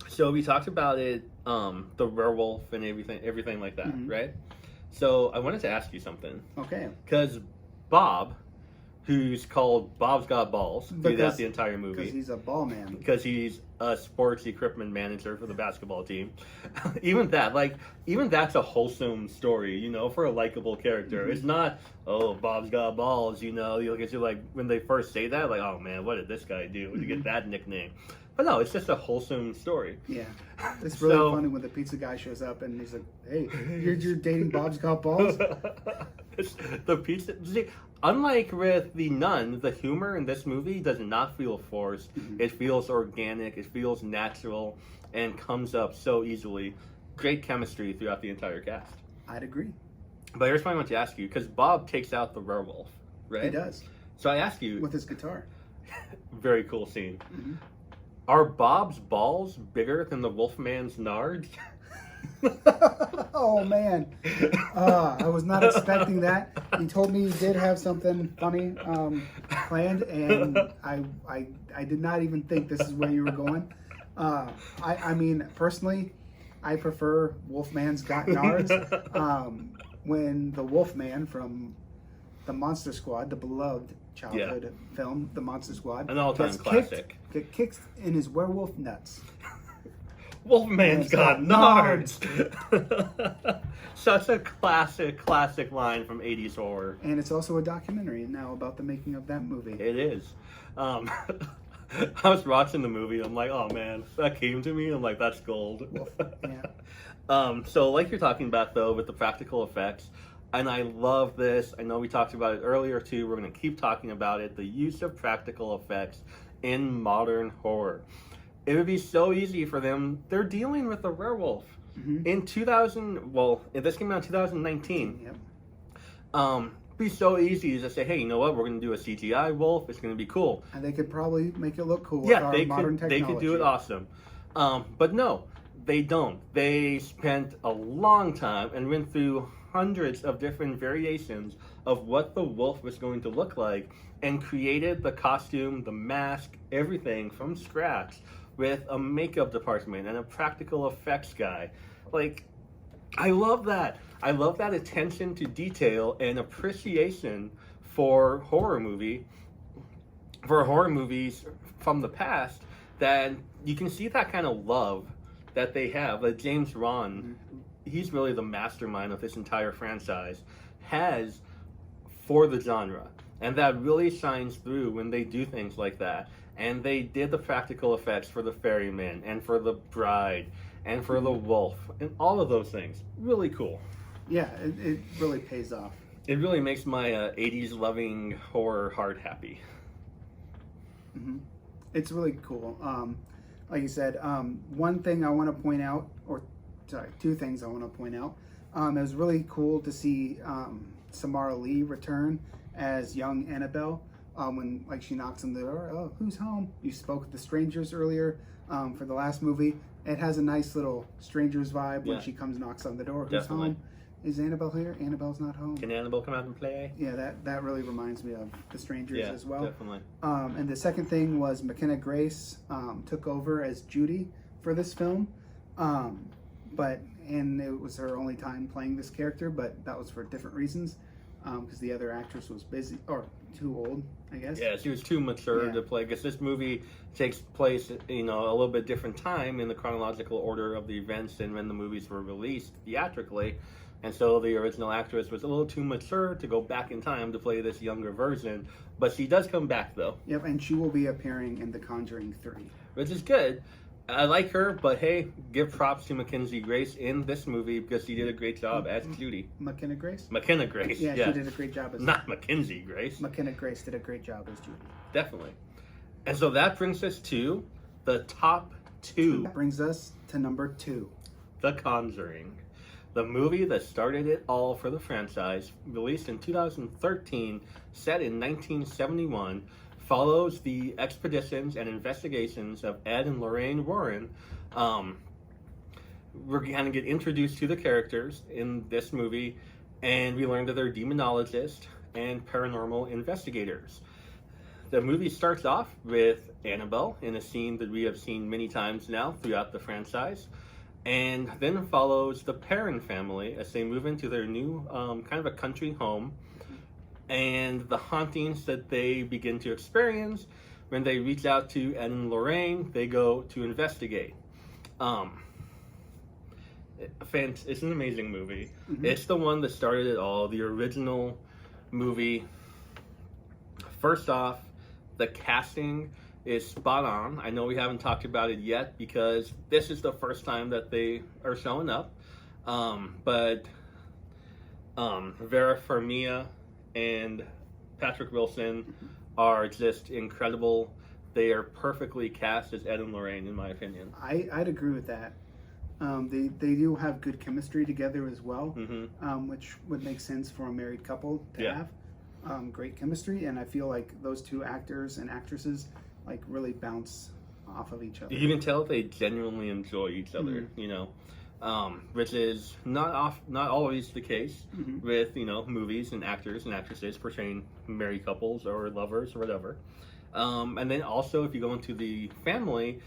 Speaker 2: So we talked about it, the werewolf and everything like that, right? So I wanted to ask you something.
Speaker 1: Okay.
Speaker 2: Because Bob, who's called Bob's Got Balls throughout
Speaker 1: Because
Speaker 2: the entire
Speaker 1: because
Speaker 2: movie,
Speaker 1: he's a ball man.
Speaker 2: because he's a sports equipment manager for the basketball team. Even that's a wholesome story, for a likable character. It's not, oh, Bob's got balls, you look at you like when they first say that, like, oh man, what did this guy do to get that nickname? But no, it's just a wholesome story.
Speaker 1: Yeah, it's really funny when the pizza guy shows up and he's like, "Hey, you're dating Bob's Got Balls?"
Speaker 2: The pizza. See, unlike with the nun, the humor in this movie does not feel forced. It feels organic. It feels natural, and comes up so easily. Great chemistry throughout the entire cast.
Speaker 1: I'd agree.
Speaker 2: But here's what I want to ask you, because Bob takes out the werewolf, right?
Speaker 1: He does
Speaker 2: So I ask you,
Speaker 1: with his guitar.
Speaker 2: very cool scene. Are Bob's balls bigger than the Wolfman's nards?
Speaker 1: Oh man, I was not expecting that. He told me he did have something funny planned, and I did not even think this is where you were going. I mean, personally, I prefer Wolfman's Got Nards. When the Wolfman from the Monster Squad, the beloved childhood film, the Monster Squad,
Speaker 2: An all-time classic.
Speaker 1: Get kicked in his werewolf nuts.
Speaker 2: Wolfman's got nards. Such a classic line from 80s horror.
Speaker 1: And it's also a documentary now about the making of that movie.
Speaker 2: It is. I was watching the movie. I'm like, oh man, that came to me. I'm like, that's gold.
Speaker 1: Yeah.
Speaker 2: So like you're talking about though, with the practical effects, and I love this. I know we talked about it earlier too. We're going to keep talking about it. The use of practical effects in modern horror. It would be so easy for them. They're dealing with a werewolf. In 2000, well, this came out in 2019.
Speaker 1: Yep.
Speaker 2: Be so easy to say, hey, you know what? We're going to do a CGI wolf. It's going to be cool.
Speaker 1: And they could probably make it look cool with
Speaker 2: Yeah,
Speaker 1: our modern technology.
Speaker 2: they could do it awesome. But no, they don't. They spent a long time and went through hundreds of different variations of what the wolf was going to look like and created the costume, the mask, everything from scratch with a makeup department and a practical effects guy. Like, I love that. I love that attention to detail and appreciation for horror movies from the past, that you can see that kind of love that they have. Like James Wan, he's really the mastermind of this entire franchise, has for the genre. And that really shines through when they do things like that. And they did the practical effects for the ferryman and for the bride and for the wolf and all of those things. Really cool.
Speaker 1: Yeah, it really pays off.
Speaker 2: It really makes my 80s loving horror heart happy.
Speaker 1: It's really cool. Like you said, one thing I want to point out, two things I want to point out. It was really cool to see Samara Lee return as young Annabelle. When she knocks on the door, oh, who's home? You spoke with the strangers earlier for the last movie. It has a nice little strangers vibe when she comes knocks on the door. Who's home? Is Annabelle here? Annabelle's not home.
Speaker 2: Can Annabelle come out and play?
Speaker 1: Yeah, that really reminds me of the strangers as well.
Speaker 2: Definitely.
Speaker 1: And the second thing was McKenna Grace took over as Judy for this film. And it was her only time playing this character, but that was for different reasons. Because the other actress was busy or too old, I guess.
Speaker 2: Yeah, she was too mature to play. Because this movie takes place, a little bit different time in the chronological order of the events and when the movies were released theatrically, and so the original actress was a little too mature to go back in time to play this younger version. But she does come back though. Yep,
Speaker 1: and she will be appearing in The Conjuring 3,
Speaker 2: which is good. I like her, but hey, give props to Mackenzie Grace in this movie because she did a great job as Judy.
Speaker 1: McKenna Grace?
Speaker 2: McKenna Grace,
Speaker 1: yeah. She did a great job as
Speaker 2: not Mackenzie Grace.
Speaker 1: McKenna Grace did a great job as Judy.
Speaker 2: Definitely. And so that brings us to the top two.
Speaker 1: That brings us to number 2.
Speaker 2: The Conjuring. The movie that started it all for the franchise, released in 2013, set in 1971, follows the expeditions and investigations of Ed and Lorraine Warren. We're going to get introduced to the characters in this movie, and we learn that they're demonologists and paranormal investigators. The movie starts off with Annabelle in a scene that we have seen many times now throughout the franchise. And then follows the Perrin family as they move into their new kind of a country home, and the hauntings that they begin to experience. When they reach out to Ed and Lorraine, they go to investigate. It's an amazing movie.
Speaker 1: Mm-hmm.
Speaker 2: It's the one that started it all, the original movie. First off, the casting is spot on. I know we haven't talked about it yet because this is the first time that they are showing up. But Vera Farmiga and Patrick Wilson are just incredible. They are perfectly cast as Ed and Lorraine, in my opinion.
Speaker 1: I'd agree with that. They do have good chemistry together as well, which would make sense for a married couple to have great chemistry. And I feel like those two actors and actresses like really bounce off of each other.
Speaker 2: You can tell they genuinely enjoy each other, which is not always the case with movies and actors and actresses portraying married couples or lovers or whatever. And then also, if you go into the family,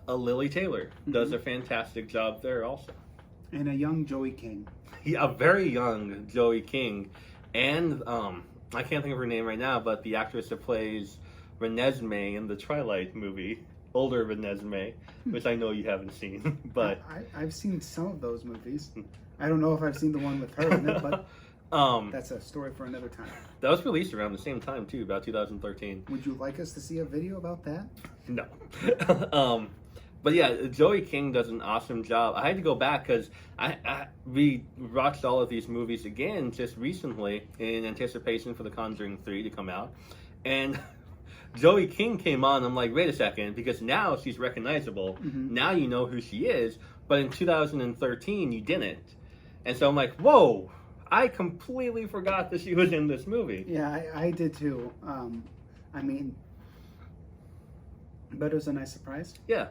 Speaker 2: Lily Taylor does a fantastic job there also.
Speaker 1: And a young Joey King.
Speaker 2: Yeah, a very young Joey King. And I can't think of her name right now, but the actress that plays Renesmee in the Twilight movie, older Renesmee, which I know you haven't seen. But
Speaker 1: I've seen some of those movies. I don't know if I've seen the one with her in it, but that's a story for another time.
Speaker 2: That was released around the same time, too, about 2013.
Speaker 1: Would you like us to see a video about that?
Speaker 2: No. But yeah, Joey King does an awesome job. I had to go back because we watched all of these movies again just recently in anticipation for The Conjuring 3 to come out. And Joey King came on. I'm like, wait a second, because now she's recognizable. Now you know who she is. But in 2013, you didn't. And so I'm like, whoa, I completely forgot that she was in this movie.
Speaker 1: Yeah, I did too. But it was a nice surprise.
Speaker 2: Yeah.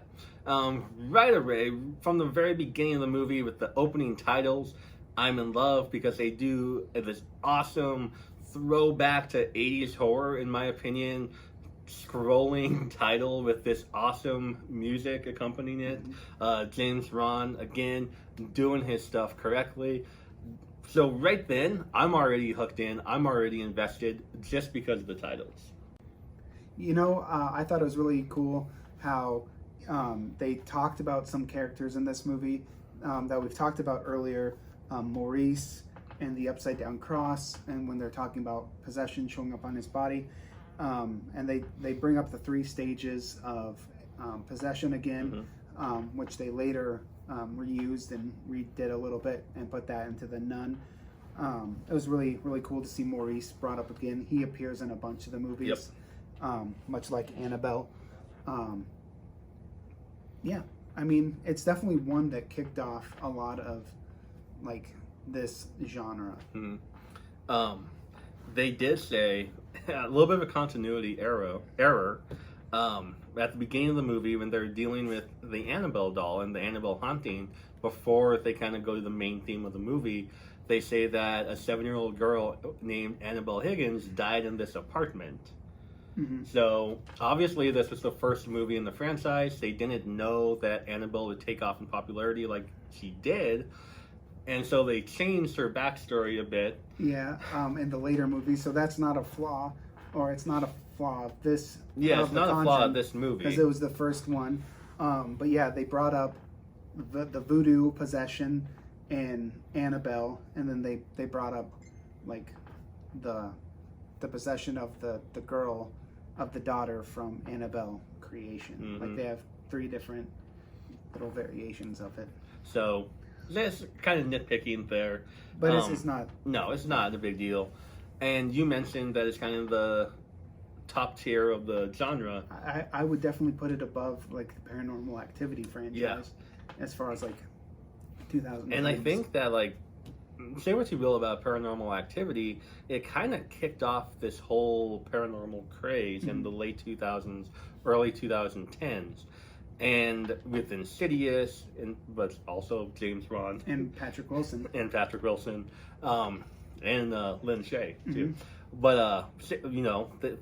Speaker 2: Right away, from the very beginning of the movie with the opening titles, I'm in love because they do this awesome throwback to 80s horror, in my opinion, scrolling title with this awesome music accompanying it. James Wan, again, doing his stuff correctly. So right then, I'm already hooked in. I'm already invested just because of the titles.
Speaker 1: I thought it was really cool how they talked about some characters in this movie that we've talked about earlier. Maurice and the upside down cross, and when they're talking about possession showing up on his body. And they bring up the 3 stages of possession again, which they later reused and redid a little bit and put that into the Nun. It was really, really cool to see Maurice brought up again. He appears in a bunch of the movies, much like Annabelle. It's definitely one that kicked off a lot of like this genre.
Speaker 2: They did say a little bit of a continuity error at the beginning of the movie when they're dealing with the Annabelle doll and the Annabelle haunting. Before they kind of go to the main theme of the movie, they say that a 7-year-old girl named Annabelle Higgins died in this apartment. So obviously this was the first movie in the franchise. They didn't know that Annabelle would take off in popularity like she did. And so they changed her backstory a bit.
Speaker 1: Yeah, in the later movies. So that's not a flaw, or it's not a flaw of this.
Speaker 2: Yeah, it's not a flaw of this movie.
Speaker 1: Because it was the first one. But yeah, they brought up the voodoo possession in Annabelle, and then they brought up like the possession of the girl, of the daughter from Annabelle Creation. Like they have 3 different little variations of it.
Speaker 2: So that's kind of nitpicking there.
Speaker 1: But it's not.
Speaker 2: No, it's not a big deal. And you mentioned that it's kind of the top tier of the genre.
Speaker 1: I would definitely put it above like the Paranormal Activity franchise, as far as like 2000.
Speaker 2: And I think that like, say what you will about Paranormal Activity, it kind of kicked off this whole paranormal craze in the late 2000s, early 2010s. And with Insidious, but also James Wan.
Speaker 1: And Patrick Wilson.
Speaker 2: And Lynn Shay, too. But,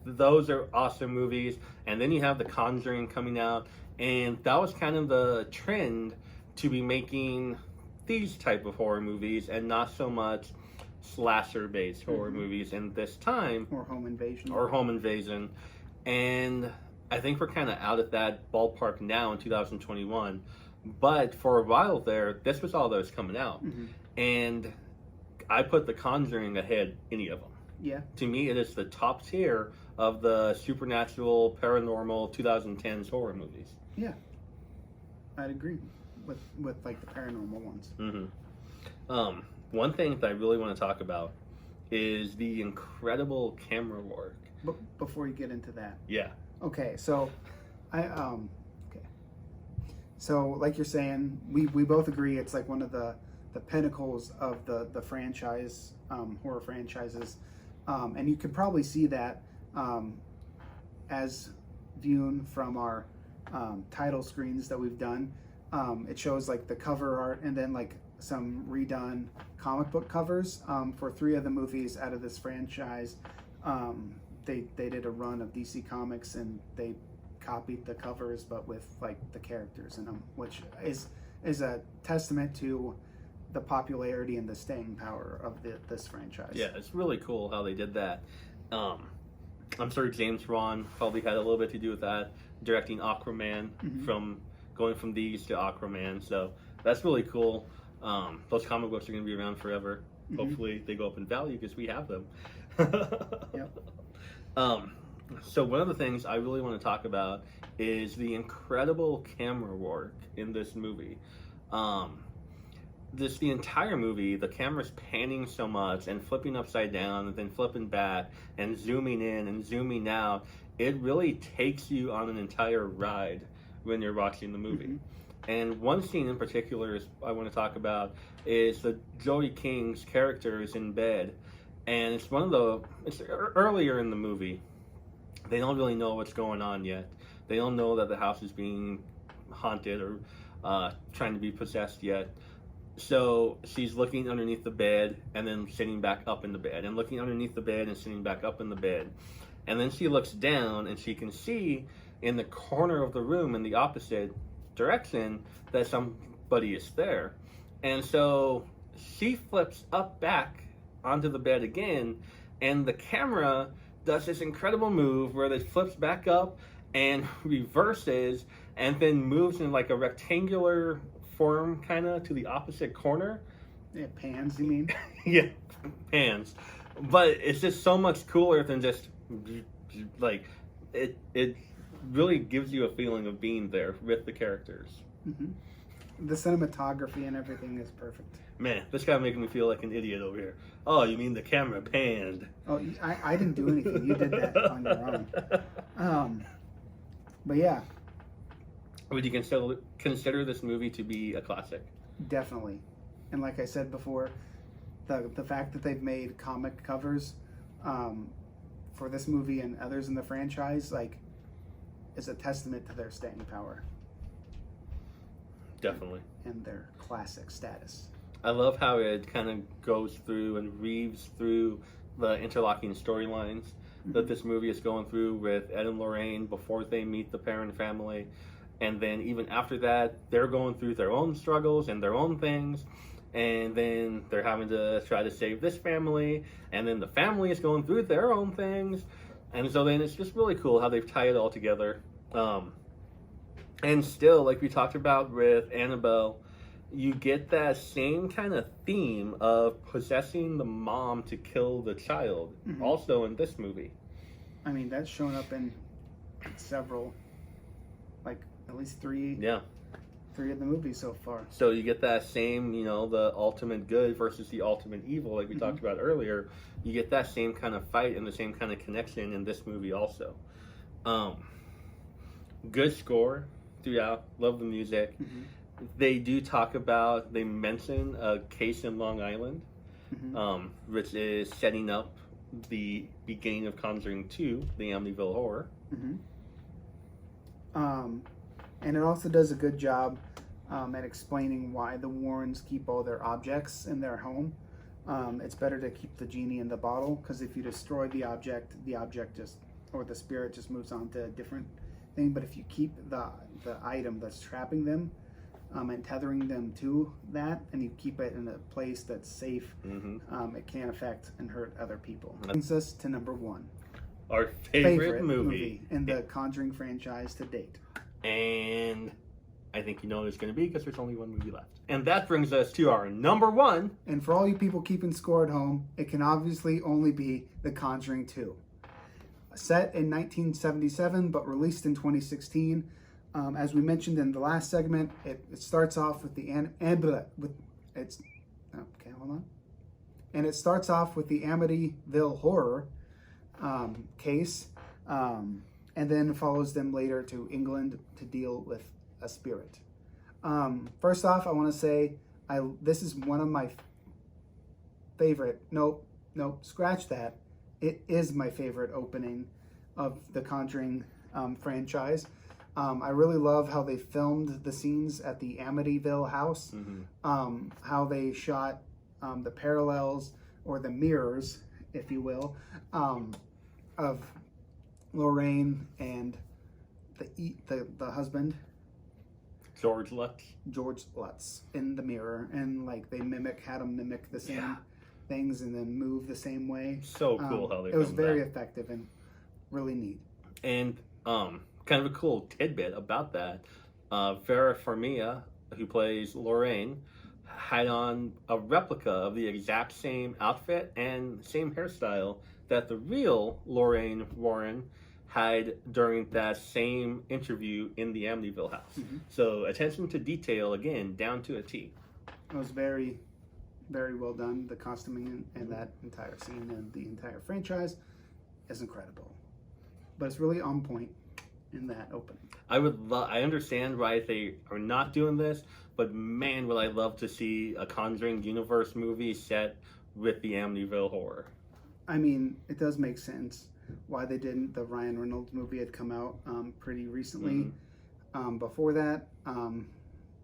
Speaker 2: those are awesome movies. And then you have The Conjuring coming out. And that was kind of the trend to be making these type of horror movies and not so much slasher-based horror movies in this time.
Speaker 1: Or home invasion.
Speaker 2: Or home invasion. And I think we're kind of out of that ballpark now in 2021. But for a while there, this was all that was coming out. And I put The Conjuring ahead any of them.
Speaker 1: Yeah.
Speaker 2: To me, it is the top tier of the supernatural, paranormal 2010s horror movies.
Speaker 1: Yeah. I'd agree with like the paranormal ones.
Speaker 2: One thing that I really want to talk about is the incredible camera work.
Speaker 1: But before you get into that.
Speaker 2: Yeah.
Speaker 1: Okay, so So like you're saying, we both agree it's like one of the pinnacles of the franchise, horror franchises. And you could probably see that as viewed from our title screens that we've done. It shows like the cover art and then like some redone comic book covers for 3 of the movies out of this franchise. They did a run of DC Comics and they copied the covers but with like the characters in them, which is a testament to the popularity and the staying power of this franchise.
Speaker 2: Yeah, it's really cool how they did that. I'm sure James Wan probably had a little bit to do with that, directing Aquaman, from going from these to Aquaman. So that's really cool. Those comic books are going to be around forever. Hopefully they go up in value because we have them. So one of the things I really want to talk about is the incredible camera work in this movie. The entire movie, the camera's panning so much and flipping upside down and then flipping back and zooming in and zooming out. It really takes you on an entire ride when you're watching the movie. And one scene in particular I want to talk about is the Joey King's character is in bed, and it's earlier in the movie. They don't really know what's going on yet. They don't know that the house is being haunted or trying to be possessed yet. So she's looking underneath the bed and then sitting back up in the bed, and looking underneath the bed and sitting back up in the bed. And then she looks down and she can see in the corner of the room in the opposite direction that somebody is there. And so she flips up back onto the bed again, and the camera does this incredible move where it flips back up and reverses and then moves in like a rectangular form kind of to the opposite corner.
Speaker 1: Yeah, pans, you mean?
Speaker 2: Yeah, pans. But it's just so much cooler than just like it really gives you a feeling of being there with the characters.
Speaker 1: The cinematography and everything is perfect.
Speaker 2: Man, this guy making me feel like an idiot over here. Oh, you mean the camera panned?
Speaker 1: Oh, I didn't do anything. You did that on your own. But yeah.
Speaker 2: Would you consider this movie to be a classic?
Speaker 1: Definitely. And like I said before, the fact that they've made comic covers for this movie and others in the franchise, like, is a testament to their staying power.
Speaker 2: Definitely.
Speaker 1: And their classic status.
Speaker 2: I love how it kind of goes through and weaves through the interlocking storylines that this movie is going through with Ed and Lorraine before they meet the parent family. And then even after that, they're going through their own struggles and their own things. And then they're having to try to save this family. And then the family is going through their own things. And so then it's just really cool how they've tied it all together. And still, like we talked about with Annabelle, you get that same kind of theme of possessing the mom to kill the child, also in this movie.
Speaker 1: I mean, that's shown up in several, like at least three of the movies so far.
Speaker 2: So you get that same, the ultimate good versus the ultimate evil, like we talked about earlier. You get that same kind of fight and the same kind of connection in this movie also. Good score throughout. Love the music. They do they mention a case in Long Island, which is setting up the beginning of Conjuring 2, the Amityville Horror.
Speaker 1: And it also does a good job at explaining why the Warrens keep all their objects in their home. It's better to keep the genie in the bottle, because if you destroy the object or the spirit just moves on to a different thing. But if you keep the item that's trapping them, and tethering them to that, and you keep it in a place that's safe. It can't affect and hurt other people. Brings us to number one.
Speaker 2: Our favorite movie
Speaker 1: in the Conjuring franchise to date.
Speaker 2: And I think you know what it's going to be because there's only one movie left. And that brings us to our number one.
Speaker 1: And for all you people keeping score at home, it can obviously only be The Conjuring 2. Set in 1977, but released in 2016. As we mentioned in the last segment, it starts off with the it starts off with the Amityville horror case, and then follows them later to England to deal with a spirit. First off, I want to say this is one of my favorite. Nope, scratch that. It is my favorite opening of the Conjuring franchise. I really love how they filmed the scenes at the Amityville house, how they shot the parallels or the mirrors, if you will, of Lorraine and the husband,
Speaker 2: George Lutz, in the mirror, and like they had them mimic the same things and then move the same way. So cool how they
Speaker 1: it was
Speaker 2: filmed
Speaker 1: very
Speaker 2: that.
Speaker 1: effective and really neat.
Speaker 2: And kind of a cool tidbit about that, Vera Farmiga, who plays Lorraine, had on a replica of the exact same outfit and same hairstyle that the real Lorraine Warren had during that same interview in the Amityville house. So attention to detail, again, down to a T.
Speaker 1: It was very, very well done. The costuming and that entire scene and the entire franchise is incredible. But it's really on point in that opening.
Speaker 2: I understand why they are not doing this, but man, would I love to see a Conjuring universe movie set with the Amityville horror.
Speaker 1: I mean, it does make sense why they didn't. The Ryan Reynolds movie had come out pretty recently. Before that, and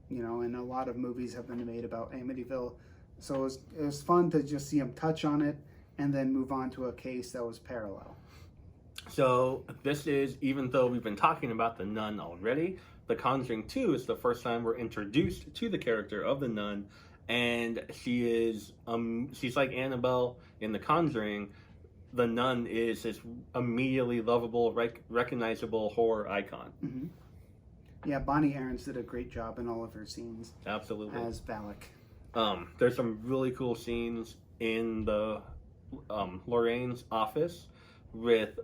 Speaker 1: a lot of movies have been made about Amityville. So it was fun to just see them touch on it and then move on to a case that was parallel.
Speaker 2: So this is, even though we've been talking about the nun already, The Conjuring 2 is the first time we're introduced to the character of the nun, and she's like Annabelle in The Conjuring. The nun is this immediately lovable, recognizable horror icon.
Speaker 1: Yeah, Bonnie Aarons did a great job in all of her scenes.
Speaker 2: Absolutely.
Speaker 1: As Valak.
Speaker 2: There's some really cool scenes in the Lorraine's office with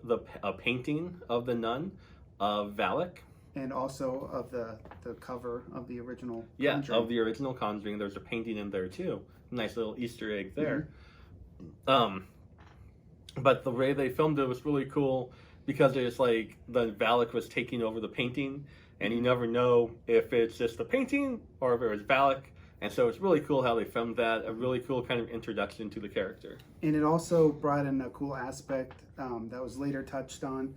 Speaker 2: a painting of the nun of Valak.
Speaker 1: And also of the cover of the original
Speaker 2: Conjuring. Of the original Conjuring. There's a painting in there too. Nice little Easter egg there. But the way they filmed it was really cool because it's like the Valak was taking over the painting, and you never know if it's just the painting or if it was Valak. And so it's really cool how they filmed that, a really cool kind of introduction to the character.
Speaker 1: And it also brought in a cool aspect that was later touched on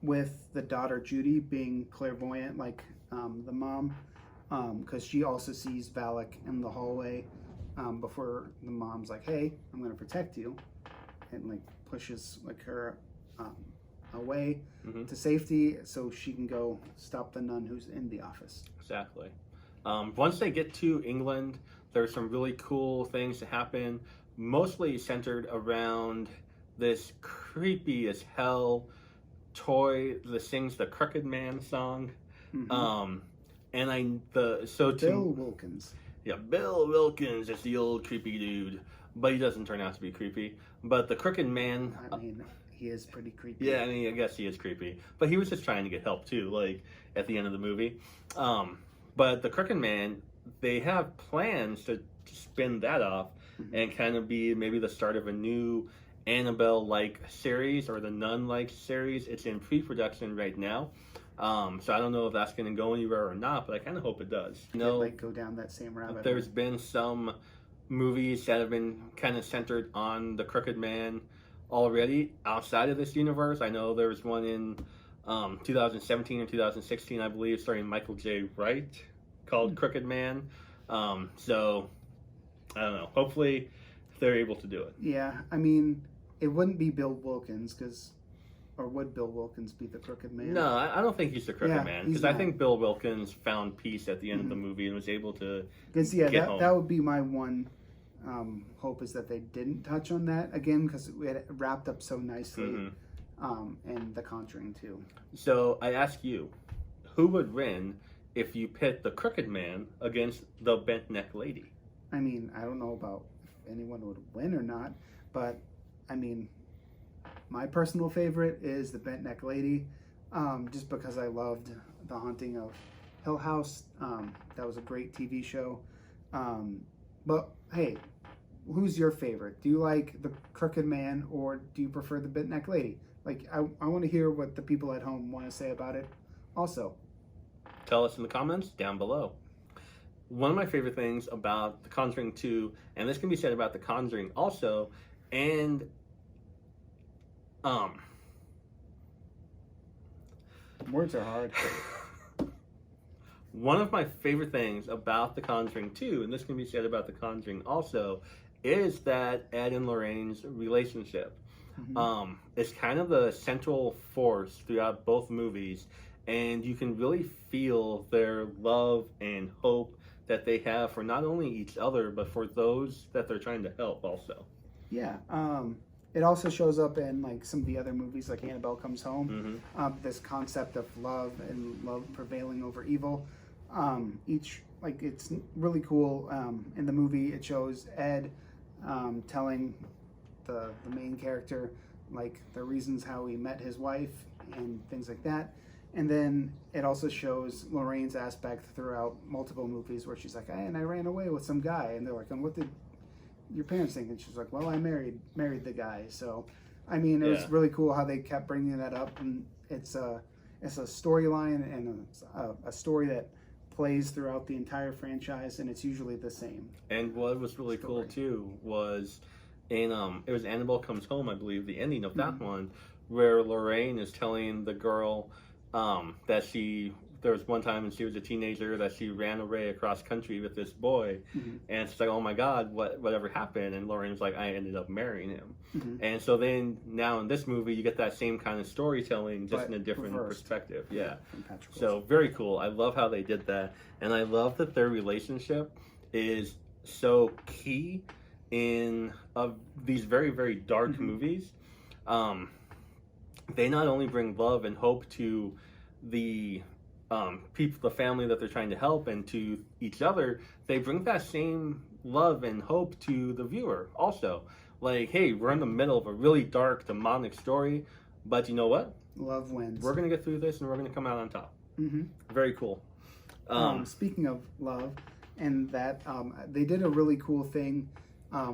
Speaker 1: with the daughter Judy being clairvoyant like the mom, because she also sees Valak in the hallway before the mom's like, hey, I'm going to protect you, and like pushes like her away to safety so she can go stop the nun who's in the office.
Speaker 2: Exactly. Once they get to England, there's some really cool things that happen, mostly centered around this creepy as hell toy that sings the Crooked Man song.
Speaker 1: Bill Wilkins.
Speaker 2: Yeah, Bill Wilkins is the old creepy dude, but he doesn't turn out to be creepy. But the Crooked Man,
Speaker 1: I mean, he is pretty creepy.
Speaker 2: Yeah, I mean, I guess he is creepy, but he was just trying to get help too, like at the end of the movie. But the Crooked Man, they have plans to spin that off and kind of be maybe the start of a new Annabelle-like series or the Nun-like series. It's in pre-production right now. So I don't know if that's going to go anywhere or not, but I kind of hope it does.
Speaker 1: It might go down that same rabbit hole.
Speaker 2: There's been some movies that have been kind of centered on the Crooked Man already outside of this universe. I know there was one in 2017 or 2016, I believe, starring Michael J. Wright, called Crooked Man. So I don't know. Hopefully they're able to do it.
Speaker 1: Yeah, I mean, it wouldn't be Bill Wilkins because or would Bill Wilkins be the Crooked Man?
Speaker 2: No, I don't think he's the Crooked
Speaker 1: Yeah,
Speaker 2: Man,
Speaker 1: he's
Speaker 2: because I
Speaker 1: not.
Speaker 2: think Bill Wilkins found peace at the end of the movie and was able to
Speaker 1: Because yeah,
Speaker 2: get home.
Speaker 1: that would be my one hope, is that they didn't touch on that again, because it had wrapped up so nicely in The Conjuring 2.
Speaker 2: So I ask you, who would win if you pit the Crooked Man against the Bent Neck Lady?
Speaker 1: I mean, I don't know about if anyone would win or not, but I mean, my personal favorite is the Bent Neck Lady, just because I loved The Haunting of Hill House. That was a great TV show. But hey, who's your favorite? Do you like the Crooked Man, or do you prefer the Bent Neck Lady? Like, I want to hear what the people at home want to say about it also.
Speaker 2: Tell us in the comments down below. One of my favorite things about The Conjuring 2, and this can be said about The Conjuring also, and
Speaker 1: words are hard.
Speaker 2: one of my favorite things about The Conjuring 2, and this can be said about The Conjuring also, is that Ed and Lorraine's relationship. It's kind of the central force throughout both movies, and you can really feel their love and hope that they have for not only each other, but for those that they're trying to help also.
Speaker 1: Yeah. It also shows up in like some of the other movies, like Annabelle Comes Home. This concept of love and love prevailing over evil. It's really cool. In the movie, it shows Ed telling the main character like the reasons how he met his wife and things like that. And then it also shows Lorraine's aspect throughout multiple movies, where she's like, and I ran away with some guy, and they're like, and what did your parents think? And she's like, well, I married the guy. So I mean, it was really cool how they kept bringing that up, and it's a storyline and a story that plays throughout the entire franchise, and it's usually the same.
Speaker 2: And what was really cool too was in it was Annabelle Comes Home, I believe, the ending of that one, where Lorraine is telling the girl that there was one time when she was a teenager that she ran away across country with this boy, and she's like, oh my god, whatever happened? And Lorraine was like, I ended up marrying him. And so then now in this movie you get that same kind of storytelling, just in a different perspective. So very cool. I love how they did that, and I love that their relationship is so key in these very, very dark movies. They not only bring love and hope to the people, the family that they're trying to help, and to each other, they bring that same love and hope to the viewer also. Like, hey, we're in the middle of a really dark, demonic story, but you know what?
Speaker 1: Love wins.
Speaker 2: We're going to get through this, and we're going to come out on top. Very cool.
Speaker 1: Speaking of love, and that they did a really cool thing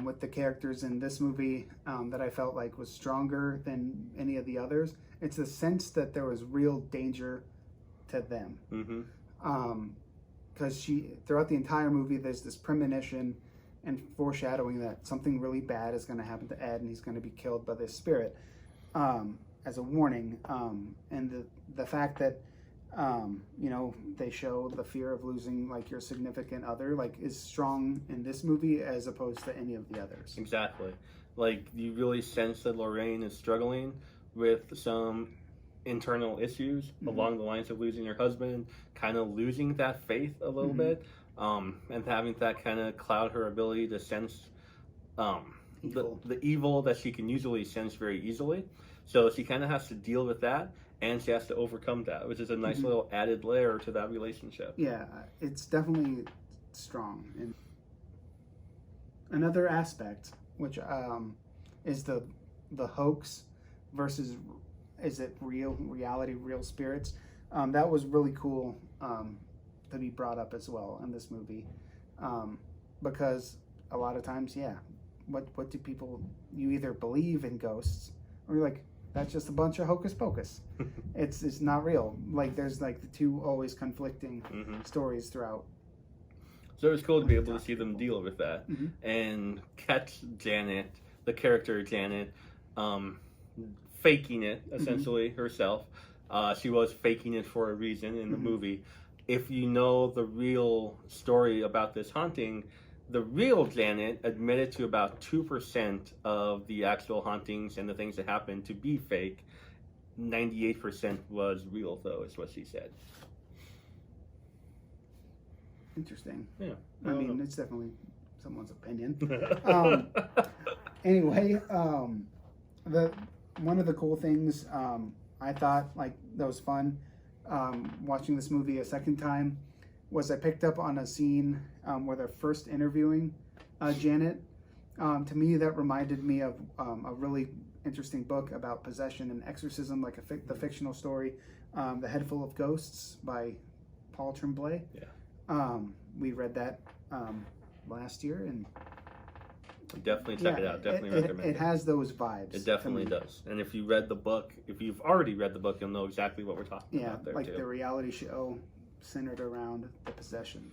Speaker 1: with the characters in this movie that I felt like was stronger than any of the others. It's the sense that there was real danger to them. Because throughout the entire movie, there's this premonition and foreshadowing that something really bad is going to happen to Ed, and he's going to be killed by this spirit as a warning. And the fact that they show the fear of losing like your significant other is strong in this movie as opposed to any of the others.
Speaker 2: Exactly. Like, you really sense that Lorraine is struggling with some internal issues along the lines of losing her husband, kind of losing that faith a little bit, and having that kind of cloud her ability to sense the evil that she can usually sense very easily. So she kind of has to deal with that, and she has to overcome that, which is a nice little added layer to that relationship.
Speaker 1: Yeah, it's definitely strong. And another aspect, which is the hoax versus is it reality, real spirits. That was really cool to be brought up as well in this movie, because a lot of times, what do people? You either believe in ghosts, or you're like, that's just a bunch of hocus pocus. It's not real. Like, there's like the two always conflicting stories throughout.
Speaker 2: So it was cool to be able to see them deal with that and catch Janet, the character Janet, faking it essentially herself. She was faking it for a reason in the movie. If you know the real story about this haunting, the real Janet admitted to about 2% of the actual hauntings and the things that happened to be fake. 98% was real, though, is what she said.
Speaker 1: Interesting.
Speaker 2: Yeah.
Speaker 1: I mean, it's definitely someone's opinion. Anyway, the one of the cool things I thought like that was fun watching this movie a second time was I picked up on a scene where they're first interviewing Janet. To me, that reminded me of a really interesting book about possession and exorcism, like the fictional story, The Head Full of Ghosts by Paul Tremblay.
Speaker 2: Yeah.
Speaker 1: We read that last year, and
Speaker 2: definitely check it out. Definitely recommend it.
Speaker 1: It has those vibes.
Speaker 2: It definitely does. And if you read the book, if you've already read the book, you'll know exactly what we're talking about there,
Speaker 1: like
Speaker 2: too.
Speaker 1: the reality show centered around the possession.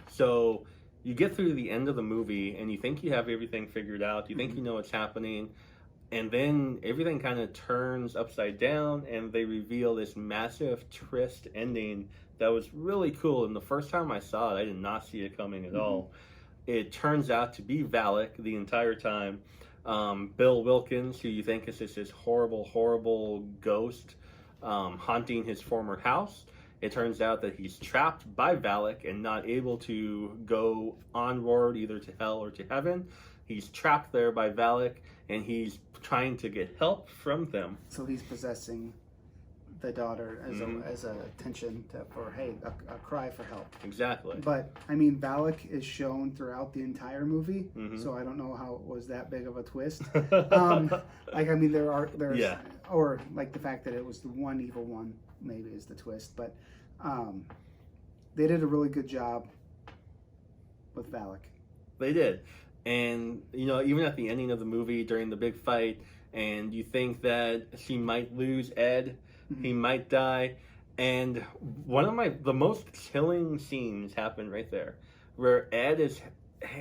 Speaker 2: So you get through the end of the movie, and you think you have everything figured out. You think you know what's happening. And then everything kind of turns upside down, and they reveal this massive twist ending that was really cool. And the first time I saw it, I did not see it coming at all. It turns out to be Valak the entire time. Bill Wilkins, who you think is just this horrible, horrible ghost haunting his former house. It turns out that he's trapped by Valak and not able to go onward either to hell or to heaven. He's trapped there by Valak, and he's trying to get help from them.
Speaker 1: So he's possessing the daughter as a attention for a cry for help.
Speaker 2: Exactly.
Speaker 1: But I mean, Valak is shown throughout the entire movie, so I don't know how it was that big of a twist. Like I mean, there's or like the fact that it was the one evil one maybe is the twist, but they did a really good job with Valak.
Speaker 2: They did. And, you know, even at the ending of the movie during the big fight, and you think that she might lose Ed, he might die. And one of the most chilling scenes happened right there, where Ed is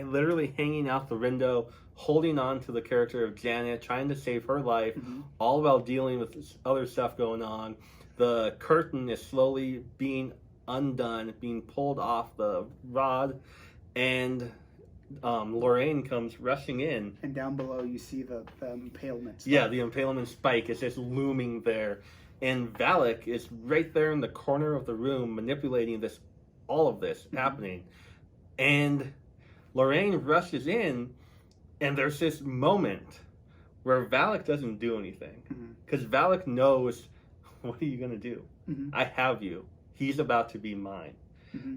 Speaker 2: literally hanging out the window, holding on to the character of Janet, trying to save her life, all while dealing with this other stuff going on. The curtain is slowly being undone, being pulled off the rod, and Lorraine comes rushing in. And
Speaker 1: down below you see the impalement spike.
Speaker 2: Yeah, the impalement spike is just looming there. And Valak is right there in the corner of the room manipulating all of this happening. And Lorraine rushes in, and there's this moment where Valak doesn't do anything. Because Valak knows, what are you going to do? I have you. He's about to be mine.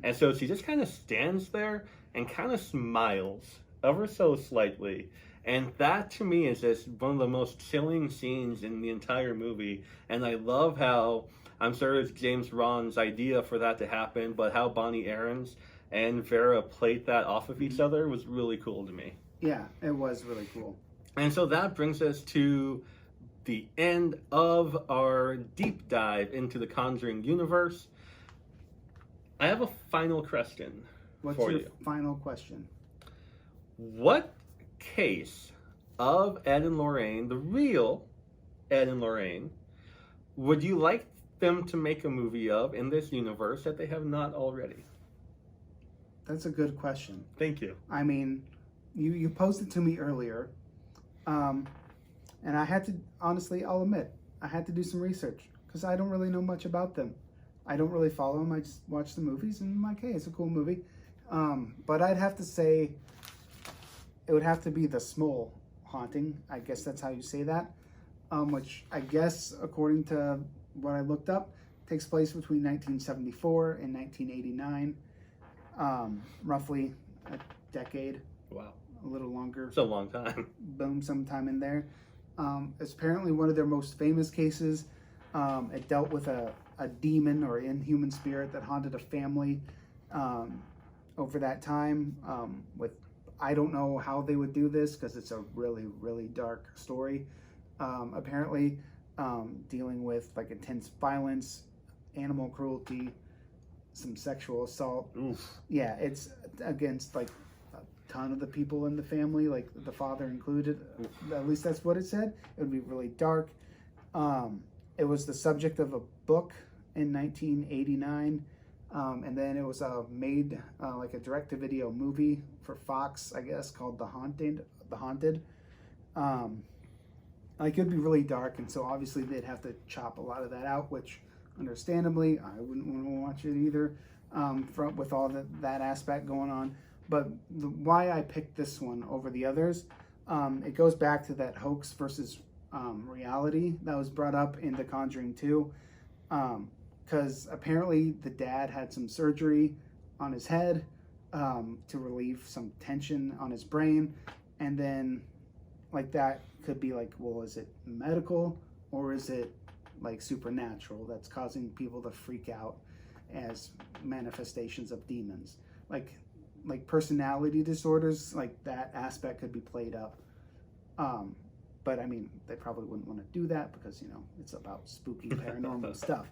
Speaker 2: And so she just kind of stands there and kind of smiles ever so slightly. And that to me is just one of the most chilling scenes in the entire movie. And I love how, I'm sure it's James Wan's idea for that to happen, but how Bonnie Aarons and Vera played that off of each other was really cool to me.
Speaker 1: Yeah, it was really cool.
Speaker 2: And so that brings us to the end of our deep dive into the Conjuring universe. I have a final question.
Speaker 1: What's your final question?
Speaker 2: What case of Ed and Lorraine, the real Ed and Lorraine, would you like them to make a movie of in this universe that they have not already?
Speaker 1: That's a good question.
Speaker 2: Thank you.
Speaker 1: I mean, you posed it to me earlier, and I had to, honestly, I'll admit, I had to do some research because I don't really know much about them. I don't really follow them. I just watch the movies and I'm like, hey, it's a cool movie. But I'd have to say it would have to be the Small Haunting. I guess that's how you say that. Which I guess, according to what I looked up, takes place between 1974 and 1989. Roughly a decade.
Speaker 2: Wow.
Speaker 1: A little longer.
Speaker 2: It's a long time.
Speaker 1: Boom, sometime in there. It's apparently one of their most famous cases. It dealt with a demon or inhuman spirit that haunted a family over that time. I don't know how they would do this because it's a really, really dark story. Apparently dealing with like intense violence, animal cruelty, some sexual assault.
Speaker 2: Oof. Yeah,
Speaker 1: it's against like a ton of the people in the family, like the father included. Oof. At least that's what it said. It would be really dark. It was the subject of a book in 1989, and then it was made like a direct-to-video movie for Fox, I guess, called The Haunted. Like, it'd be really dark, and so obviously they'd have to chop a lot of that out, which, understandably, I wouldn't want to watch it either, with all that aspect going on. But why I picked this one over the others, it goes back to that hoax versus reality that was brought up in The Conjuring 2. Because apparently the dad had some surgery on his head to relieve some tension on his brain, and then like that could be like, well, is it medical or is it like supernatural that's causing people to freak out as manifestations of demons? Like personality disorders, like that aspect could be played up. But I mean, they probably wouldn't want to do that because, you know, it's about spooky paranormal stuff.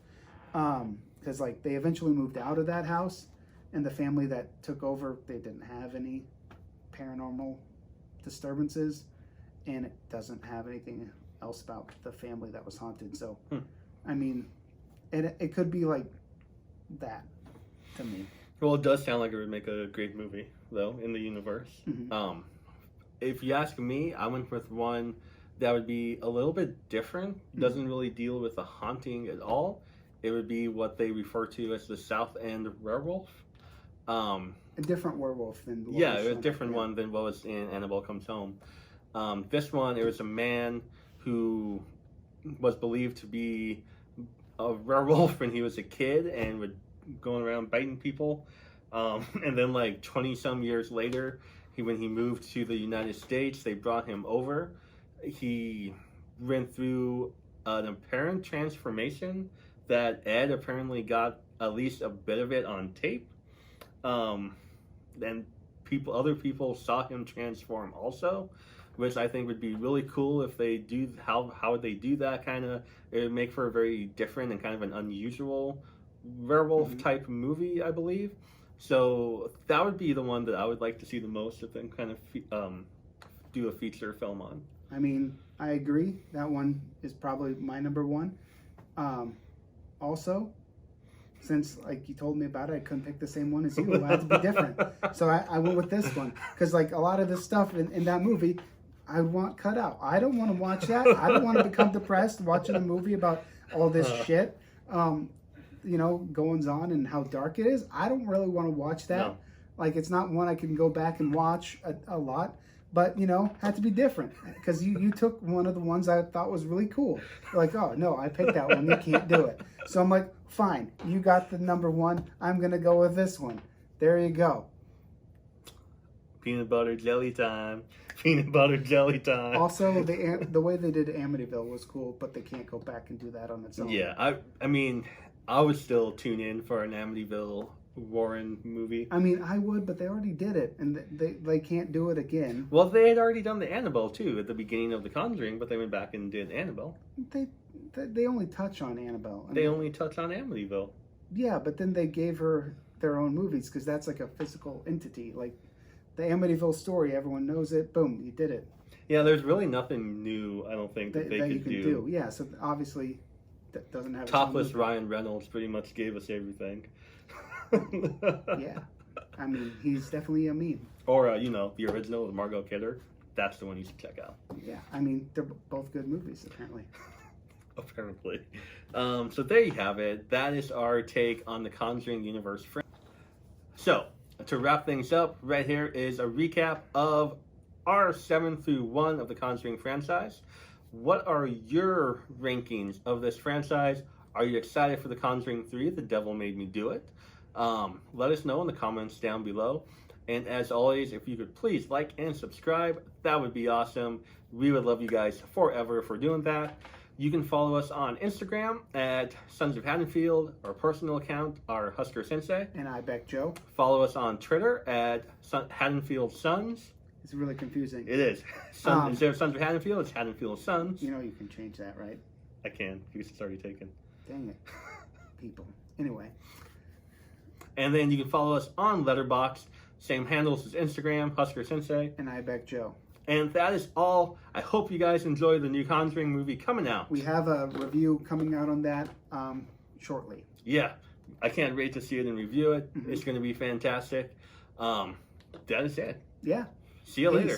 Speaker 1: Because like they eventually moved out of that house, and the family that took over, they didn't have any paranormal disturbances, and it doesn't have anything else about the family that was haunted. So, I mean, it could be like that to me.
Speaker 2: Well, it does sound like it would make a great movie, though, in the universe.
Speaker 1: Mm-hmm.
Speaker 2: If you ask me, I went with one that would be a little bit different. Doesn't really deal with the haunting at all. It would be what they refer to as the South End werewolf.
Speaker 1: A different werewolf than
Speaker 2: a different one than what was in Annabelle Comes Home. This one, it was a man who was believed to be a werewolf when he was a kid and would go around biting people. And then like 20 some years later, when he moved to the United States, they brought him over. He went through an apparent transformation that Ed apparently got at least a bit of it on tape. And other people saw him transform also, which I think would be really cool if they do. How would they do that? Kind of, it would make for a very different and kind of an unusual werewolf type movie, I believe. So that would be the one that I would like to see the most, if they kind of do a feature film on.
Speaker 1: I mean, I agree. That one is probably my number one. Also, since like you told me about it, I couldn't pick the same one as you. It had to be different. So I went with this one because like a lot of this stuff in that movie, I want cut out. I don't want to watch that. I don't want to become depressed watching a movie about all this shit. You know, goings on and how dark it is. I don't really want to watch that.
Speaker 2: No.
Speaker 1: Like, it's not one I can go back and watch a lot. But, you know, had to be different. Because you took one of the ones I thought was really cool. You're like, oh, no, I picked that one. You can't do it. So I'm like, fine. You got the number one. I'm going to go with this one. There you go.
Speaker 2: Peanut butter jelly time. Peanut butter jelly time.
Speaker 1: Also, the way they did Amityville was cool, but they can't go back and do that on its own.
Speaker 2: Yeah, I mean, I would still tune in for an Amityville Warren movie.
Speaker 1: I mean, I would, but they already did it, and they can't do it again.
Speaker 2: Well, they had already done the Annabelle, too, at the beginning of The Conjuring, but they went back and did Annabelle.
Speaker 1: They only touch on Annabelle.
Speaker 2: They only touch on Amityville.
Speaker 1: Yeah, but then they gave her their own movies, because that's like a physical entity. Like, the Amityville story, everyone knows it. Boom, you did it.
Speaker 2: Yeah, there's really nothing new, I don't think, that they
Speaker 1: you
Speaker 2: could
Speaker 1: can do. Yeah, so obviously that doesn't have
Speaker 2: Topless Ryan Reynolds pretty much gave us everything.
Speaker 1: Yeah, I mean, he's definitely a meme.
Speaker 2: Or you know, the original with Margot Kidder. That's the one you should check out.
Speaker 1: Yeah, I mean, they're both good movies apparently.
Speaker 2: Apparently. So there you have it. That is our take on the Conjuring universe. So to wrap things up, right here is a recap of our 7 through 1 of the Conjuring franchise. What are your rankings of this franchise? Are you excited for The Conjuring 3, The Devil Made Me Do It? Let us know in the comments down below. And as always, if you could please like and subscribe, that would be awesome. We would love you guys forever for doing that. You can follow us on Instagram at Sons of Haddonfield. Our personal account, our Husker Sensei.
Speaker 1: And I Beck Joe.
Speaker 2: Follow us on Twitter at Haddonfield Sons.
Speaker 1: It's really confusing.
Speaker 2: It is. Instead of Sons of Haddonfield, it's Haddonfield Sons.
Speaker 1: You know you can change that, right?
Speaker 2: I can, because it's already taken.
Speaker 1: Dang it. People. Anyway.
Speaker 2: And then you can follow us on Letterboxd. Same handles as Instagram, Husker Sensei.
Speaker 1: And I Beck Joe.
Speaker 2: And that is all. I hope you guys enjoy the new Conjuring movie coming out.
Speaker 1: We have a review coming out on that shortly.
Speaker 2: Yeah. I can't wait to see it and review it. It's going to be fantastic. That is it.
Speaker 1: Yeah.
Speaker 2: See you later.